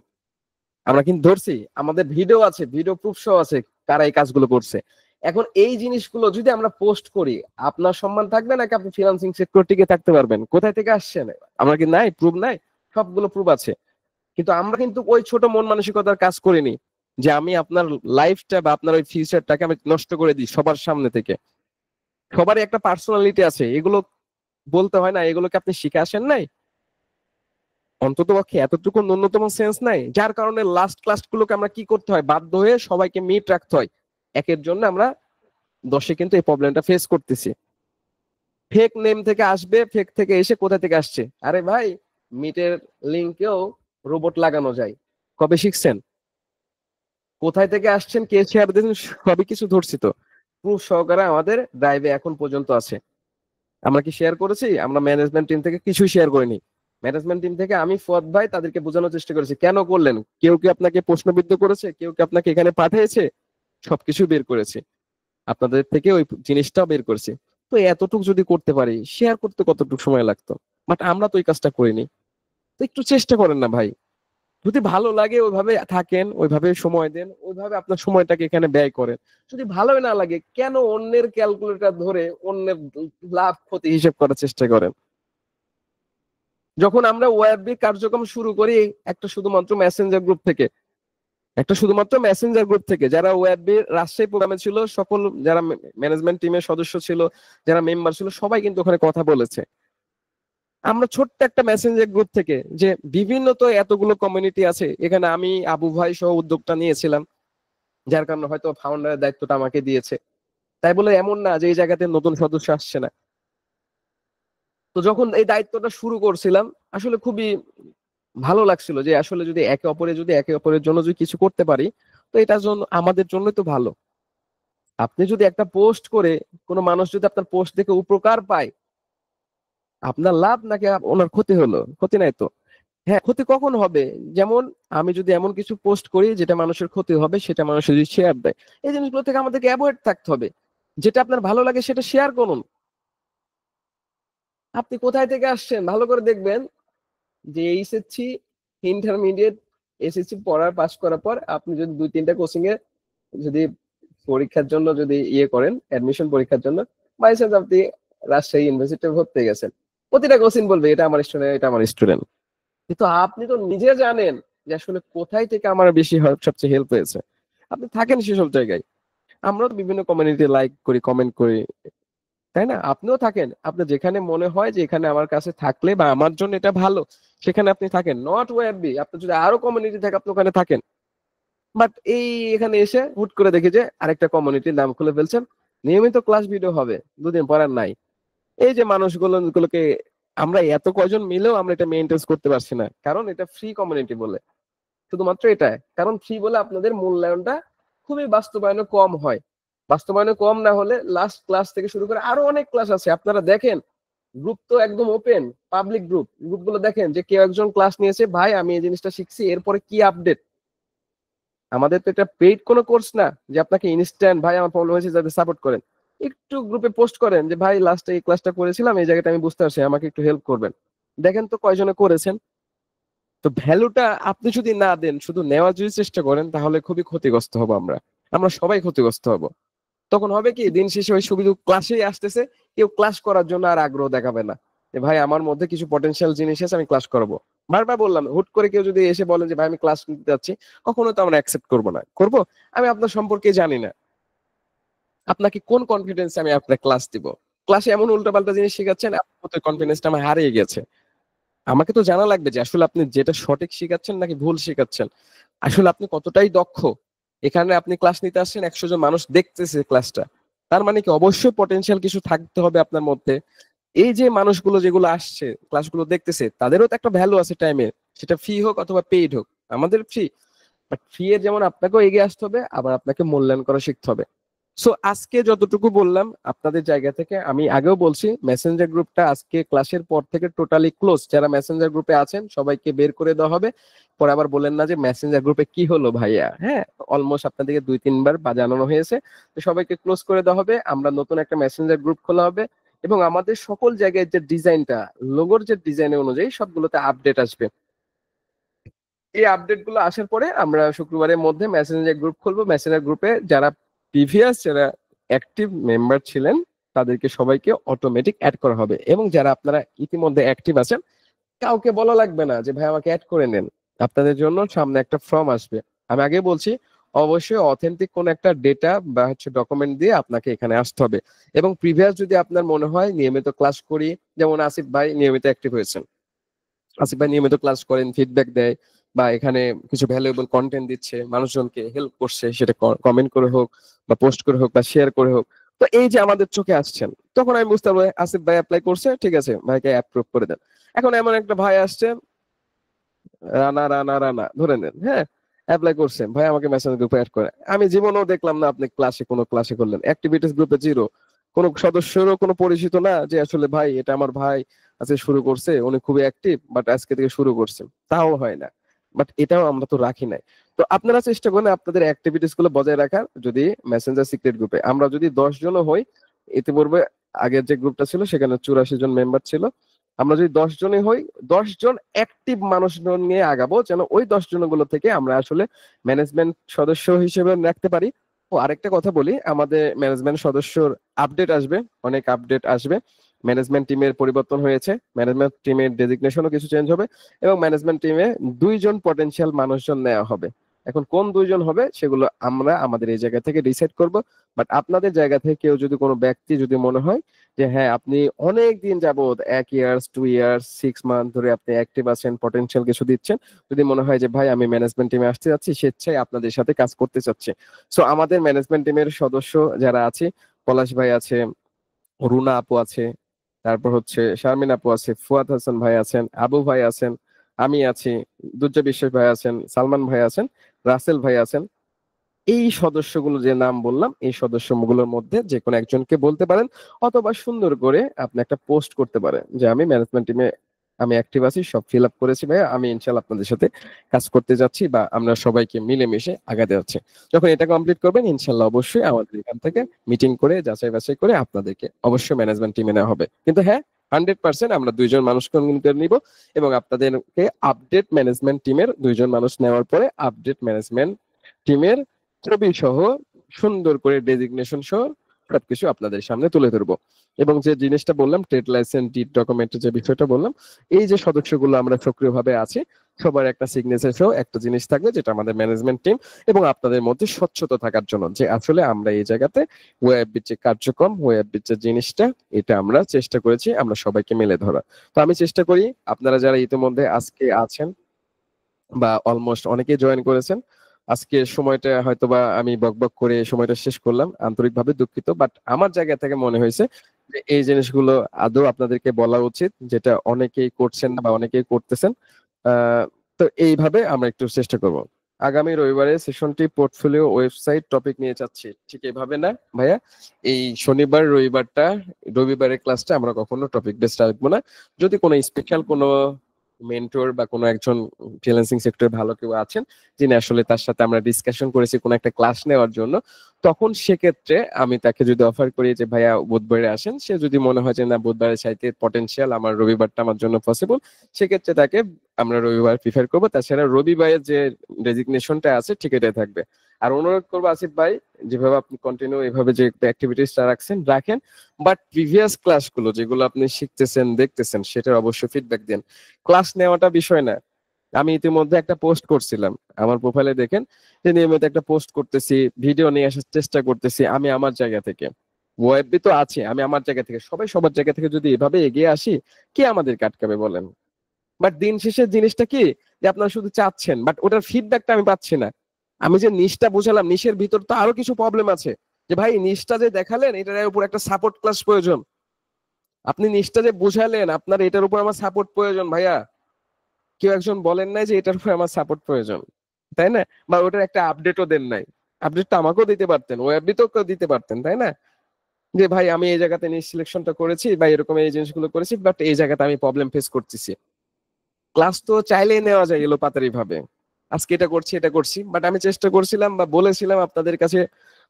আমরা কিন্তু ধরছি, আমাদের ভিডিও আছে, ভিডিও প্রুফ সহ আছে কারা এই কাজগুলো করছে। এখন এই জিনিসগুলো যদি আমরা পোস্ট করি, আপনার সম্মান থাকবে নাকি আপনি ফ্রিল্যান্সিং সেক্টর টিকে থাকতে পারবেন? কোথায় থেকে আসছেন? আমরা কি নাই প্রুফ নাই? সবগুলো প্রুফ আছে। কিন্তু আমরা কিন্তু ওই ছোট মন মানসিকতার কাজ করিনি যে আমি আপনার লাইফটা বা আপনার ওই ফিউচারটাকে আমি নষ্ট করে দিই সবার সামনে থেকে। সবারই একটা পার্সোনালিটি আছে, এগুলো বলতে হয় না? এগুলোকে আপনি শিখে আসেন নাই? অন্তত পক্ষে এতটুকু ন্যূনতম সেন্স নাই? যার কারণে লাস্ট ক্লাস গুলোকে আমরা কি করতে হয়, বাধ্য হয়ে সবাইকে মিট রাখতে হয়। একের জন্য আমরা 10-এ কিন্তু এই প্রবলেমটা ফেস করতেছি। ফেক নেম থেকে আসবে, ফেক থেকে এসে কোথা থেকে আসছে, আরে ভাই মিটের লিঙ্কেও রোবট লাগানো যায়, কবে শিখছেন? কোথায় থেকে আসছেন, কে শেয়ার দিয়েছেন, সবই কিছু ধরছি তো, প্রুফ সহকারে আমাদের ড্রাইভে এখন পর্যন্ত আছে। আমরা কি শেয়ার করেছি? আমরা ম্যানেজমেন্ট টিম থেকে কিছুই শেয়ার করিনি। ম্যানেজমেন্ট টিম থেকে আমি ফুয়াদ ভাই তাদেরকে বোঝানোর চেষ্টা করেছি কেন করলেন, কেউ কি আপনাকে প্রশ্নবিদ্ধ করেছে, কেউ কি আপনাকে এখানে পাঠিয়েছে, সবকিছু বের করেছি, আপনাদের থেকে ওই জিনিসটাও বের করেছি। তো এতটুকু যদি করতে পারি, শেয়ার করতে কতটুকু সময় লাগতো? বাট আমরা তো ওই কাজটা করিনি। তো একটু চেষ্টা করেন না ভাই, যদি ভালো লাগে ওইভাবে থাকেন, ওইভাবে সময় দেন, ওইভাবে আপনার সময়টাকে এখানে ব্যয় করেন। যদি ভালোই না লাগে কেন অন্যের ক্যালকুলেটর ধরে অন্যের লাভ ক্ষতি হিসেব করার চেষ্টা করেন? যখন আমরা ওয়েব কার্যক্রম শুরু করি একটা শুধুমাত্র মেসেঞ্জার গ্রুপ থেকে, একটা শুধুমাত্র মেসেঞ্জার গ্রুপ থেকে, যারা ওয়েব রাজশাহী প্রোগ্রামে ছিল সকল, যারা ম্যানেজমেন্ট টিমের সদস্য ছিল, যারা মেম্বার ছিল, সবাই কিন্তু ওখানে কথা বলেছে। আমরা ছোট্ট একটা মেসেঞ্জার গ্রুপ থেকে যে বিভিন্ন তো এতগুলো কমিউনিটি আছে, এখানে আমি আবু ভাই সহ উদ্যোগটা নিয়েছিলাম, যার কারণে হয়তো ফাউন্ডারের দায়িত্বটা আমাকে দিয়েছে। তাই বলে এমন না যে এই জায়গাতে নতুন সদস্য আসছে না। তো যখন এই দায়িত্বটা শুরু করছিলাম, আসলে খুবই ভালো লাগছিল যে আসলে যদি একে অপরের জন্য যদি কিছু করতে পারি, তো এটার জন্য আমাদের জন্যই তো ভালো। আপনি যদি একটা পোস্ট করে কোনো মানুষ যদি আপনার পোস্ট দেখে উপকার পায়, আপনার লাভ নাকি ওনার ক্ষতি হলো? ক্ষতি নাই তো। হ্যাঁ, ক্ষতি কখন হবে? যেমন আমি যদি এমন কিছু পোস্ট করি যেটা মানুষের ক্ষতি হবে, সেটা মানুষ যদি শেয়ার দেয়, এই জিনিসগুলো থেকে আমাদেরকে অ্যাভয়েড থাকতে হবে। যেটা আপনার ভালো লাগে সেটা শেয়ার করুন। আপনি কোথায় থেকে আসছেন ভালো করে দেখবেন, যে এইচএসসি, ইন্টারমিডিয়েট, এসএসসি পড়ার পাস করার পর আপনি যদি 2-3টা কোচিং এ যদি পরীক্ষার জন্য যদি করেন, অ্যাডমিশন পরীক্ষার জন্য, বাই চান্স আপনি রাজশাহী ইউনিভার্সিটিতে ভর্তি হয়ে গেছেন, প্রতিটা কোচিং বলবে এটা আমার স্টুডেন্ট, এটা আমার স্টুডেন্ট। কিন্তু আপনি তো নিজে জানেন যে আসলে কোথায় থেকে আমার বেশি সবচেয়ে হেল্প হয়েছে। আপনি থাকেন সেসব জায়গায়। আমরা তো বিভিন্ন কমিউনিটি লাইক করি, কমেন্ট করি, তাই না? আপনিও থাকেন। আপনার যেখানে মনে হয় যে এখানে আমার কাছে থাকলে বা আমার জন্য এটা ভালো, সেখানে আপনি থাকেন। নট ওয়েববি, আপনার যদি আরো কমিউনিটি থাকে আপনি ওখানে থাকেন। বাট এখানে এসে হুট করে দেখি যে আরেকটা কমিউনিটির নাম খুলে ফেলছেন, নিয়মিত ক্লাস ভিডিও হবে, 2 দিন পর আর নাই। এই যে মানুষগুলোকে আমরা এত কয়জন মিলেও আমরা এটা মেনটেন করতে পারছি না, কারণ এটা ফ্রি কমিউনিটি বলে। শুধুমাত্র এটা কারণ ফ্রি বলে আপনাদের মূল্যায়নটা খুবই বাস্তবায়নে কম হয়। বাস্তবায়নে কম না হলে লাস্ট ক্লাস থেকে শুরু করে আরো অনেক ক্লাস আছে, আপনারা দেখেন। গ্রুপ তো একদম ওপেন, পাবলিক গ্রুপগুলো দেখেন যে কেউ একজন ক্লাস নিয়েছে, ভাই আমি এই জিনিসটা শিখছি, এরপরে কি আপডেট। আমাদের তো এটা পেইড কোনো কোর্স না যে আপনাকে ইনস্ট্যান্ট ভাই আমার প্রবলেম হয়েছে যাতে সাপোর্ট করেন। একটু গ্রুপে পোস্ট করেন যে ভাই লাস্টে এই ক্লাসটা করেছিলাম, এই জায়গাটা আমি বুঝতে পারছি, আমাকে একটু হেল্প করবেন। দেখেন তো কয়জনে করেছেন। তো ভ্যালুটা আপনি যদি না দেন, শুধু নেওয়ার যদি চেষ্টা করেন, তাহলে খুবই ক্ষতিগ্রস্ত হবো আমরা। আমরা সবাই ক্ষতিগ্রস্ত হব। তখন হবে কি, দিন শেষে ওই শুধু ক্লাসেই আসতেছে, কেউ ক্লাস করার জন্য আর আগ্রহ দেখাবে না যে ভাই আমার মধ্যে কিছু পটেনশিয়াল জিনিস আছে, আমি ক্লাস করবো। বারবার বললাম, হুট করে কেউ যদি এসে বলেন যে ভাই আমি ক্লাস নিতে যাচ্ছি, কখনো তো আমরা অ্যাকসেপ্ট করবো না। করবো? আমি আপনার সম্পর্কে জানি না, আপনাকে কোন কনফিডেন্স আমি আপনার ক্লাস দিব? ক্লাসে এমন উল্টাপাল্টা জিনিস শেখাচ্ছেন, আপনার কনফিডেন্সটা আমার হারিয়ে গেছে। আমাকে তো জানা লাগবে যে আসলে আপনি যেটা সঠিক শেখাচ্ছেন নাকি ভুল শেখাচ্ছেন, আসলে আপনি কতটাই দক্ষ। এখানে আপনি ক্লাস নিতে আসছেন, 100 জন মানুষ দেখতেছে ক্লাসটা, তার মানে কি অবশ্যই পটেনশিয়াল কিছু থাকতে হবে আপনার মধ্যে। এই যে মানুষগুলো যেগুলো আসছে ক্লাসগুলো দেখতেছে, তাদেরও তো একটা ভ্যালু আছে টাইমের, সেটা ফ্রি হোক অথবা পেইড হোক। আমাদের ফ্রি, বাট ফ্রি এর যেমন আপনাকেও এগিয়ে আসতে হবে, আবার আপনাকে মূল্যায়ন করা শিখতে হবে। সো আজকে যতটুকু বললাম আপনাদের জায়গা থেকে, আমি আগেও বলছি মেসেঞ্জার গ্রুপটা আজকে ক্লাসের পর থেকে টোটালি ক্লোজ। যারা মেসেঞ্জার গ্রুপে আছেন সবাইকে বের করে দেওয়া হবে। পরে আবার বলেন না যে মেসেঞ্জার গ্রুপে কি হলো ভাইয়া। হ্যাঁ, অলমোস্ট আপনাদেরকে 2-3 বার জানানো হয়েছে। তো সবাইকে ক্লোজ করে দেওয়া হবে, আমরা নতুন একটা মেসেঞ্জার গ্রুপ খোলা হবে, এবং আমাদের সকল জায়গায় যে ডিজাইনটা, লোগোর যে ডিজাইন অনুযায়ী সবগুলোতে আপডেট আসবে। এই আপডেট গুলো আসার পরে আমরা শুক্রবারের মধ্যে মেসেঞ্জার গ্রুপ খুলবো। মেসেঞ্জার গ্রুপে যারা অ্যাক্টিভ মেম্বার ছিলেন, তাদেরকে সবাইকে অটোমেটিক অ্যাড করা হবে, এবং যারা আপনারা ইতিমধ্যে অ্যাক্টিভ আছেন, কাউকে বলা লাগবে না যে ভাই আমাকে অ্যাড করে নেন। আপনাদের জন্য সামনে একটা ফর্ম আসবে। আমি আগে বলছি, অবশ্যই অথেন্টিক কোন একটা ডেটা বা ডকুমেন্ট দিয়ে আপনাকে এখানে আসতে হবে। এবং প্রিভিয়াস যদি আপনার মনে হয় নিয়মিত ক্লাস করি, যেমন আসিফ ভাই নিয়মিত অ্যাক্টিভ হয়েছেন, আসিফ ভাই নিয়মিত ক্লাস করেন, ফিডব্যাক দেয়, বা এখানে কিছু ভ্যালুয়েবল কন্টেন্ট দিচ্ছে, মানুষজনকে হেল্প করছে, সেটা কমেন্ট করে হোক বা পোস্ট করে হোক বা শেয়ার করে হোক। তো এই যে আমাদের চোখে আসছেন, তখন আমি বুঝতে পারবো আসিফ ভাই অ্যাপ্লাই করছে, ঠিক আছে ভাইকে অ্যাপ্রুভ করে দেন। এখন এমন একটা ভাই আসছে, রানা রানা রানা ধরে নেন, হ্যাঁ, অ্যাপ্লাই করছে, ভাই আমাকে মেসেজ গ্রুপে অ্যাড করে। আমি জীবনেও দেখলাম না আপনি কোনো ক্লাসে করলেন, অ্যাক্টিভিটিস গ্রুপে জিরো, কোনো সদস্যেরও কোনো পরিচিত না যে আসলে ভাই এটা আমার ভাই আজকে শুরু করছে, উনি খুবই অ্যাক্টিভ বাট আজকে থেকে শুরু করছে, তাও হয় না। বাট এটাও আমরা তো রাখি নাই। তো আপনারা চেষ্টা করেন আপনাদের অ্যাক্টিভিটিস গুলো বজায় রাখার। যদি মেসেঞ্জার সিক্রেট গ্রুপে আমরা যদি 10 জনও হই, ইতিপূর্বে আগের যে গ্রুপটা ছিল সেখানে 84 জন মেম্বার ছিল, আমরা যদি 10 জনই হই, 10 জন অ্যাক্টিভ মানুষজন নিয়ে আগাবো, যেন ওই 10 জনগুলো থেকে আমরা আসলে ম্যানেজমেন্ট সদস্য হিসেবে রাখতে পারি। ও আরেকটা কথা বলি, আমাদের ম্যানেজমেন্ট সদস্যর আপডেট আসবে, অনেক আপডেট আসবে। ম্যানেজমেন্ট টিমের পরিবর্তন হয়েছে, ম্যানেজমেন্ট টিমের ডেজিগনেশনও কিছু চেঞ্জ হবে, এবং ম্যানেজমেন্ট টিমে 2 জন পটেনশিয়াল মানুষজন নেওয়া হবে। এখন কোন দুইজন হবে সেগুলো আমরা আমাদের এই জায়গা থেকে ডিসাইড করব। বাট আপনাদের জায়গা থেকে কেউ যদি কোনো ব্যক্তি যদি মনে হয় যে হ্যাঁ আপনি অনেক দিন যাবত 1 ইয়ার্স 2 ইয়ার্স 6 মান্থ ধরে আপনি অ্যাক্টিভ আছেন, পটেনশিয়াল কিছু দিচ্ছেন, যদি মনে হয় যে ভাই আমি ম্যানেজমেন্ট টিমে আসতে যাচ্ছি, স্বেচ্ছায় আপনাদের সাথে কাজ করতে চাচ্ছি, সো আমাদের ম্যানেজমেন্ট টিমের সদস্য যারা আছে, পলাশ ভাই আছে, রুনা আপু আছে, তারপর হচ্ছে শারমিন আপু আছে, ফুয়াদ হাসান ভাই আছেন, আবু ভাই আছেন, আমি আছি, দুর্জয় বিশ্বাস ভাই আছেন, সালমান ভাই আছেন, রাসেল ভাই আছেন। এই সদস্যগুলো যে নাম বললাম, এই সদস্যগুলোর মধ্যে যে কোনো একজনকে বলতে পারেন, অথবা সুন্দর করে আপনি একটা পোস্ট করতে পারেন যে আমি ম্যানেজমেন্ট টিমে আমি অ্যাক্টিভ আছি, সব ফিল আপ করেছি ভাইয়া, আমি ইনশাল্লাহ আপনাদের সাথে কাজ করতে যাচ্ছি, বা আমরা সবাইকে মিলেমিশে আগাতে যাচ্ছি। যখন এটা কমপ্লিট করবেন ইনশাল্লাহ অবশ্যই আমাদের এখান থেকে মিটিং করে যাচাই বাছাই করে আপনাদেরকে অবশ্যই ম্যানেজমেন্ট টিমে নেওয়া হবে। কিন্তু হ্যাঁ, 100% আমরা দুইজন মানুষকে নিব, এবং আপনাদেরকে আপডেট ম্যানেজমেন্ট টিমের দুইজন মানুষ নেওয়ার পরে আপডেট ম্যানেজমেন্ট টিমের ছবি সহ সুন্দর করে ডেজিগনেশন সহ সবকিছু আপনাদের সামনে তুলে ধরবো। এবং যে জিনিসটা বললাম ট্রেড লাইসেন্স ডিড ডকুমেন্টের যে বিষয়টা বললাম, এই যে সদস্যগুলো আমরা সক্রিয়ভাবে আছি, সবার একটা সিগনেচার সহ একটা জিনিস থাকবে যেটা আমাদের ম্যানেজমেন্ট টিম এবং আপনাদের মধ্যে স্বচ্ছতা থাকার জন্য, যে আসলে আমরা এই জায়গাতে ওয়েব যে কার্যক্রম, ওয়েব যে জিনিসটা, এটা আমরা চেষ্টা করেছি আমরা সবাইকে মেলে ধরা। তো আমি চেষ্টা করি আপনারা যারা ইতিমধ্যে আজকে আছেন বা অলমোস্ট অনেকেই জয়েন করেছেন, আজকে সময়টা হয়তোবা আমি বকবক করে সময়টা শেষ করলাম, আন্তরিকভাবে দুঃখিত, বাট আমার জায়গা থেকে মনে হয়েছে যে এই জিনিসগুলো আদৌ আপনাদেরকে বলা উচিত, যেটা অনেকেই করছেন না বা অনেকেই করতেছেন। আহ তো এইভাবে আমরা একটু চেষ্টা করব। আগামী রবিবারে সেশনটি পোর্টফোলিও ওয়েবসাইট টপিক নিয়ে যাচ্ছি, ঠিক এইভাবে না ভাইয়া? এই শনিবার রবিবারের ক্লাসটা আমরা কখনো টপিক বেসড রাখবো না। যদি কোনো স্পেশাল কোনো মেন্টর বা কোনো একজন ফ্রিল্যান্সিং সেক্টরে ভালো কেউ আছেন যিনি আসলে তার সাথে আমরা ডিসকাশন করেছি কোনো একটা ক্লাস নেওয়ার জন্য, তখন সেক্ষেত্রে আমি তাকে যদি অফার করি যে ভাইয়া বুধবারে আসেন, সে যদি মনে হয় যে না বুধবারের চাইতে পটেনশিয়াল আমার রবিবারটা আমার জন্য পসিবল, সেক্ষেত্রে তাকে আমরা রবিবার প্রিফার করবো। তাছাড়া রবিবারের যে রেজিগনেশনটা আছে ঠিক এটাই থাকবে। আর অনুরোধ করবো আসিফ ভাই, যেভাবে আপনি কন্টিনিউ এভাবে যে অ্যাক্টিভিটিসটা রাখেন, বাট প্রিভিয়াস ক্লাসগুলো যেগুলো আপনি শিখতেছেন দেখতেছেন সেটার অবশ্যই ফিডব্যাক দেন। ক্লাস নেওয়াটা বিষয় না। আমি ইতিমধ্যে একটা পোস্ট করছিলাম, আমার প্রোফাইলে দেখেন যে নিয়মিত একটা পোস্ট করতেছি, ভিডিও নিয়ে আসার চেষ্টা করতেছি আমি আমার জায়গা থেকে। ওয়েববি তো আছে, আমি আমার জায়গা থেকে, সবাই সবার জায়গা থেকে যদি এভাবে এগিয়ে আসি, কে আমাদের আটকাবে বলেন? বাট দিন শেষের জিনিসটা কি, যে আপনারা শুধু চাচ্ছেন বাট ওটার ফিডব্যাকটা আমি পাচ্ছি না। আমি যে নিশটা বুঝালাম, নিশের ভিতর তো আরো কিছু প্রবলেম আছে, যে ভাই নিশটা যে দেখালেন এটার উপর একটা সাপোর্ট ক্লাস প্রয়োজন। আপনি নিশটা যে বুঝালেন আপনার এটার উপর আমার সাপোর্ট প্রয়োজন ভাইয়া, কেউ একজন বলেন নাই যে এটার উপর আমার সাপোর্ট প্রয়োজন, তাই না? বা ওটার একটা আপডেটও দেন নাই। আপডেটটা আমাকেও দিতে পারতেন, ওয়েববি তো দিতে পারতেন, তাই না? যে ভাই আমি এই জায়গাতে নিশ সিলেকশনটা করেছি বা এরকম এই জিনিসগুলো করেছি, বাট এই জায়গাতে আমি প্রবলেম ফেস করতেছি। ক্লাস তো চাইলেই নেওয়া যায় এলো পাতারি ভাবে, আজকে এটা করছি এটা করছি, বাট আমি চেষ্টা করছিলাম বা বলেছিলাম আপনাদের কাছে,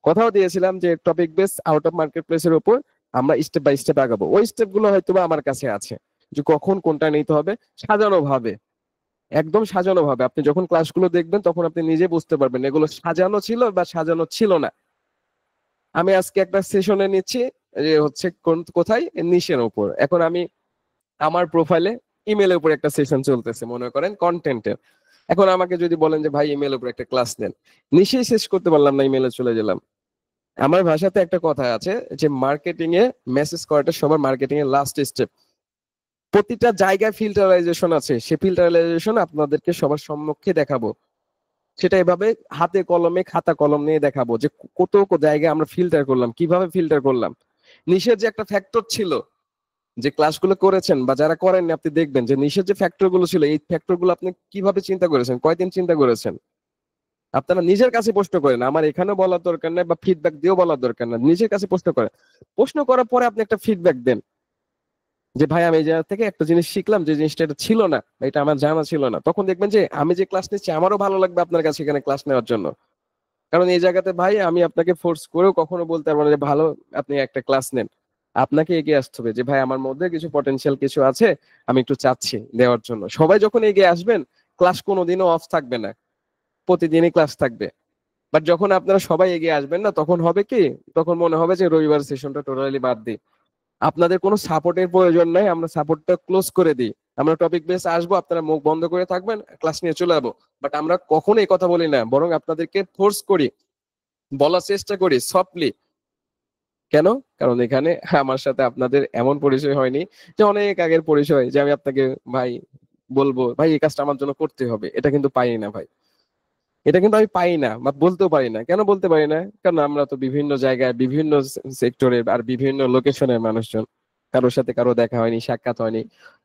কথাও দিয়েছিলাম যে topic base out of market প্লেসের উপর আমরা স্টেপ বাই স্টেপ আগাবো। ওই স্টেপ গুলো হয়তো আমার কাছে আছে, যে কখন কোনটা নিতে হবে, সাজানো ভাবে, একদম সাজানো ভাবে। আপনি যখন ক্লাসগুলো দেখবেন তখন আপনি নিজে বুঝতে পারবেন এগুলো সাজানো ছিল বা সাজানো ছিল না। আমি আজকে একটা সেশনে নিচ্ছি যে হচ্ছে কোথায়, নিশের উপর। এখন আমি আমার প্রোফাইলে ইমেলের উপর একটা সেশন চলতেছে, মনে করেন কন্টেন্টের। এখন আমাকে যদি বলেন যে ভাই ইমেলের উপর একটা ক্লাস নেন, নিশেই শেষ করতে পারলাম না, ইমেলে চলে গেলাম। আমার ভাষাতে একটা কথা আছে যে মার্কেটিং এ মেসেজ করাটা সবার মার্কেটিং এর লাস্ট স্টেপ। প্রতিটা জায়গায় ফিল্টারাইজেশন আছে, সে ফিল্টারাইজেশন আপনাদেরকে সবার সম্মুখে দেখাবো। সেটা এভাবে হাতে কলমে খাতা কলম নিয়ে দেখাবো যে কত জায়গায় আমরা ফিল্টার করলাম, কিভাবে ফিল্টার করলাম। নিশের যে একটা ফ্যাক্টর ছিল, যে ক্লাসগুলো করেছেন বা যারা করেননি আপনি দেখবেন যে নিশের যে ফ্যাক্টর গুলো ছিল, এই ফ্যাক্টর গুলো আপনি কিভাবে চিন্তা করেছেন, কয়দিন চিন্তা করেছেন। আপনারা নিজের কাছে প্রশ্ন করেন, আমার এখানেও বলার দরকার নাই বা ফিডব্যাক দিয়েও বলার দরকার না, নিজের কাছে প্রশ্ন করেন। প্রশ্ন করার পরে আপনি একটা ফিডব্যাক দেন যে ভাই আমি এই জায়গা থেকে একটা জিনিস শিখলাম, যে জিনিসটা এটা ছিল না বা এটা আমার জানা ছিল না। তখন দেখবেন যে আমি যে ক্লাস নিচ্ছি আমারও ভালো লাগবে আপনার কাছে এখানে ক্লাস নেওয়ার জন্য। কারণ এই জায়গাতে ভাই আমি আপনাকে ফোর্স করেও কখনো বলতে পারবো না যে ভালো আপনি একটা ক্লাস নেন। আপনাকে এগিয়ে আসতে হবে যে ভাই আমার মধ্যে কিছু পটেনশিয়াল কিছু আছে, আমি একটু চাচ্ছি দেওয়ার জন্য। সবাই যখন এগিয়ে আসবেন ক্লাস কোনোদিনও অফ থাকবে না, প্রতিদিনই ক্লাস থাকবে। বাট যখন আপনারা সবাই এগিয়ে আসবেন না, তখন হবে কি, তখন মনে হবে যে রবিবার সেশনটা টোটালি বাদ দিই, আপনাদের কোনো সাপোর্টের প্রয়োজন নাই, আমরা সাপোর্টটা ক্লোজ করে দিই। আমরা টপিক বেস আসবো, আপনারা মুখ বন্ধ করে থাকবেন, ক্লাস নিয়ে চলে যাবো। বাট আমরা কখনো এই কথা বলি না, বরং আপনাদেরকে ফোর্স করি, বলার চেষ্টা করি সফটলি। কেন? কারণ এখানে আমার সাথে আপনাদের এমন পরিচয় হয়নি যে অনেক আগের পরিচয়, যে আমি আপনাকে ভাই বলবো ভাই এই কাজটা আমার জন্য করতে হবে, এটা কিন্তু পাই না ভাই। এটা কিন্তু আমি পাই না বা বলতেও পারি না। কেন বলতে পারি না? কারণ আমরা তো বিভিন্ন জায়গায়, বিভিন্ন সেক্টরের আর বিভিন্ন লোকেশনের মানুষজন, কারোর সাথে কারো দেখা হয়নি, সাক্ষাৎ হয়নি।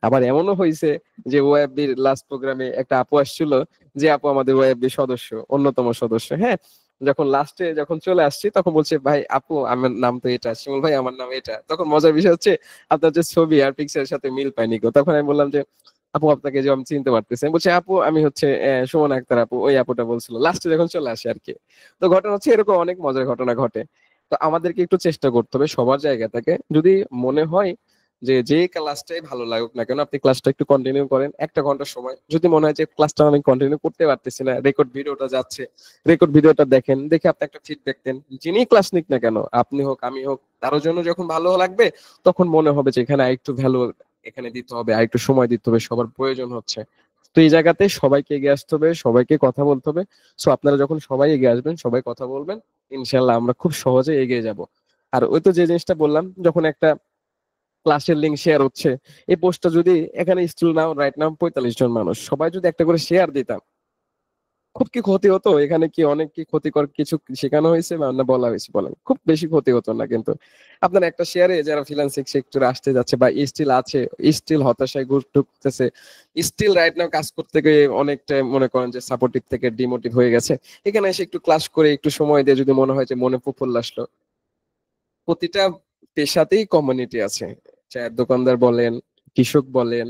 আবার এমনও হয়েছে যে ওএফবির লাস্ট প্রোগ্রামে একটা আপু আসছিল, যে আপু আমাদের ওএফবি সদস্য, অন্যতম সদস্য, হ্যাঁ। যখন লাস্টে যখন চলে আসছি তখন বলছে ভাই আপু আমার নাম তো এটা, শিমুল ভাই আমার নাম এটা। তখন মজার বিষয় হচ্ছে আপনার যে ছবি আর পিকচারের সাথে মিল পাইনি গো। তখন আমি বললাম যে আপু আপনাকে যে আমি চিনতে পারতেছি, আমি বলছি আপু আমি হচ্ছে সুমন আক্তার আপু, ওই আপুটা বলছিল লাস্টে যখন চলে আসে আর কি। তো ঘটনা হচ্ছে এরকম অনেক মজার ঘটনা ঘটে। তো আমাদেরকে একটু চেষ্টা করতে হবে সবার জায়গা থেকে, যদি মনে হয় যে যে ক্লাসটাই ভালো লাগুক না কেন আপনি ক্লাসটা একটু কন্টিনিউ করেন 1 ঘন্টা সময়। যদি মনে হয় যে ক্লাসটা আমি কন্টিনিউ করতে পারতেছি না, রেকর্ড ভিডিওটা যাচ্ছে, রেকর্ড ভিডিওটা দেখেন, দেখে আপনি একটা ফিডব্যাক দেন। যিনি ক্লাস নিক না কেন, আপনি হোক আমি হোক, তার জন্য যখন ভালো লাগবে তখন মনে হবে যে এখানে আরেকটু ভ্যালু এখানে দিতে হবে, আরেকটু সময় দিতে হবে, সবার প্রয়োজন হচ্ছে। তো এই জায়গাতে সবাইকে এগিয়ে আসতে হবে, সবাইকে কথা বলতে হবে। সো আপনারা যখন সবাই এগিয়ে আসবেন, সবাই কথা বলবেন, ইনশাল্লাহ আমরা খুব সহজে এগিয়ে যাব। আর ওই তো যে জিনিসটা বললাম, যখন একটা ক্লাসের লিঙ্ক শেয়ার হচ্ছে, এই পোস্টটা যদি এখানে স্টিল নাও রাইট নাও 45 জন মানুষ সবাই যদি একটা করে শেয়ার দিতাম, খুব কি ক্ষতি হতো? এখানে কি অনেক কি ক্ষতিকর কিছু শেখানো হয়েছে বা না বলা হয়েছে বলেন? খুব বেশি ক্ষতি হতো না কিন্তু। আপনার একটা শেয়ারে যারা ফ্রিল্যান্সিং সেক্টরে আসতে যাচ্ছে বা স্টিল আছে, স্টিল হতাশায় ঢুকতেছে, স্টিল রাইট নাও কাজ করতে গিয়ে অনেকটা মনে করেন যে সাপোর্টিভ থেকে ডিমোটিভ হয়ে গেছে, এখানে এসে একটু ক্লাস করে একটু সময় দিয়ে যদি মনে হয় যে মনে প্রফুল্ল আসলো। প্রতিটা পেশাতেই কমিউনিটি আছে, চায়ের দোকানদার বলেন, কৃষক বলেন,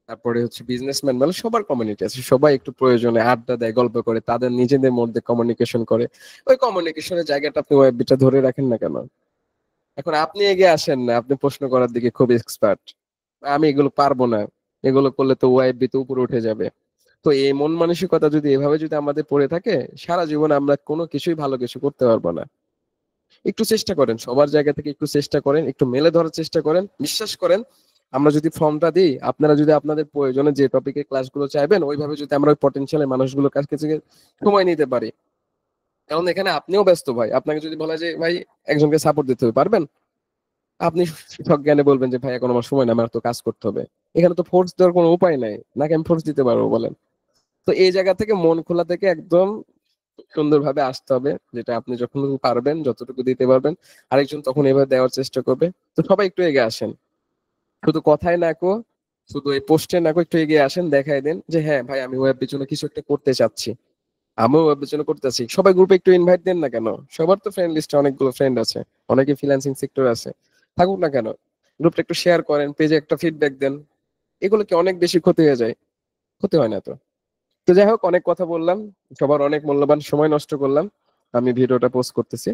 তারপরে হচ্ছে বিজনেসম্যান বলেন, সবার কমিউনিটি আছে। সবাই একটু প্রয়োজনে আড্ডা দেয়, গল্প করে, তাদের নিজেদের মধ্যে কমিউনিকেশন করে। ওই কমিউনিকেশনের জায়গাটা আপনি ওয়েববিটা ধরে রাখেন না কেন? এখন আপনি এগিয়ে আসেন না, আপনি প্রশ্ন করার দিকে খুব এক্সপার্ট, আমি এগুলো পারবো না, এগুলো করলে তো ওয়েববি তো উপরে উঠে যাবে। তো এই মন মানসিকতা যদি এভাবে যদি আমাদের পড়ে থাকে, সারা জীবন আমরা কোনো কিছুই ভালো কিছু করতে পারবো না। একটু চেষ্টা করেন, সবার জায়গা থেকে একটু চেষ্টা করেন, একটু মেলে ধরার চেষ্টা করেন। বিশ্বাস করেন, আমরা যদি ফর্মটা দিই, আপনারা যদি আপনাদের প্রয়োজনে যে টপিকে ক্লাসগুলো চাইবেন ওইভাবে যদি আমরা ওই পটেনশিয়াল মানুষগুলোর কাছ থেকে সময় নিতে পারি। কারণ এখানে আপনিও ব্যস্ত ভাই, আপনাকে যদি বলা যায় ভাই একজনকে সাপোর্ট দিতে হবে, পারবেন? আপনি সজ্ঞানে বলবেন যে ভাই এখন আমার সময় না, আমার তো কাজ করতে হবে। এখানে তো ফোর্স দেওয়ার কোনো উপায় নাই, নাকি আমি ফোর্স দিতে পারবো বলেন? তো এই জায়গা থেকে মন খোলা থেকে একদম সুন্দরভাবে আসতে হবে, যেটা আপনি যখন পারবেন যতটুকু দিতে পারবেন, আরেকজন তখন এভাবে দেওয়ার চেষ্টা করবে। তো সবাই একটু এগিয়ে আসেন, শুধু কথায় না কো, শুধু এই পোস্টে না কো, একটু এগিয়ে আসেন, দেখাই দেন যে হ্যাঁ ভাই আমি ওয়েব জন্য কিছু একটা করতে চাচ্ছি, আমিও ওয়েব জন্য করতে চাচ্ছি। সবাই গ্রুপে একটু ইনভাইট দেন না কেন? সবার তো ফ্রেন্ড লিস্টে অনেকগুলো ফ্রেন্ড আছে, অনেকে ফ্রিল্যান্সিং সেক্টর আছে, থাকুক না কেন? গ্রুপটা একটু শেয়ার করেন, পেজে একটা ফিডব্যাক দেন। এগুলো কি অনেক বেশি ক্ষতি হয়ে যায়? ক্ষতি হয় না তো। তো যাই হোক, অনেক কথা বললাম, সবার অনেক মূল্যবান সময় নষ্ট করলাম। আমি ভিডিওটা পোস্ট করতেছি।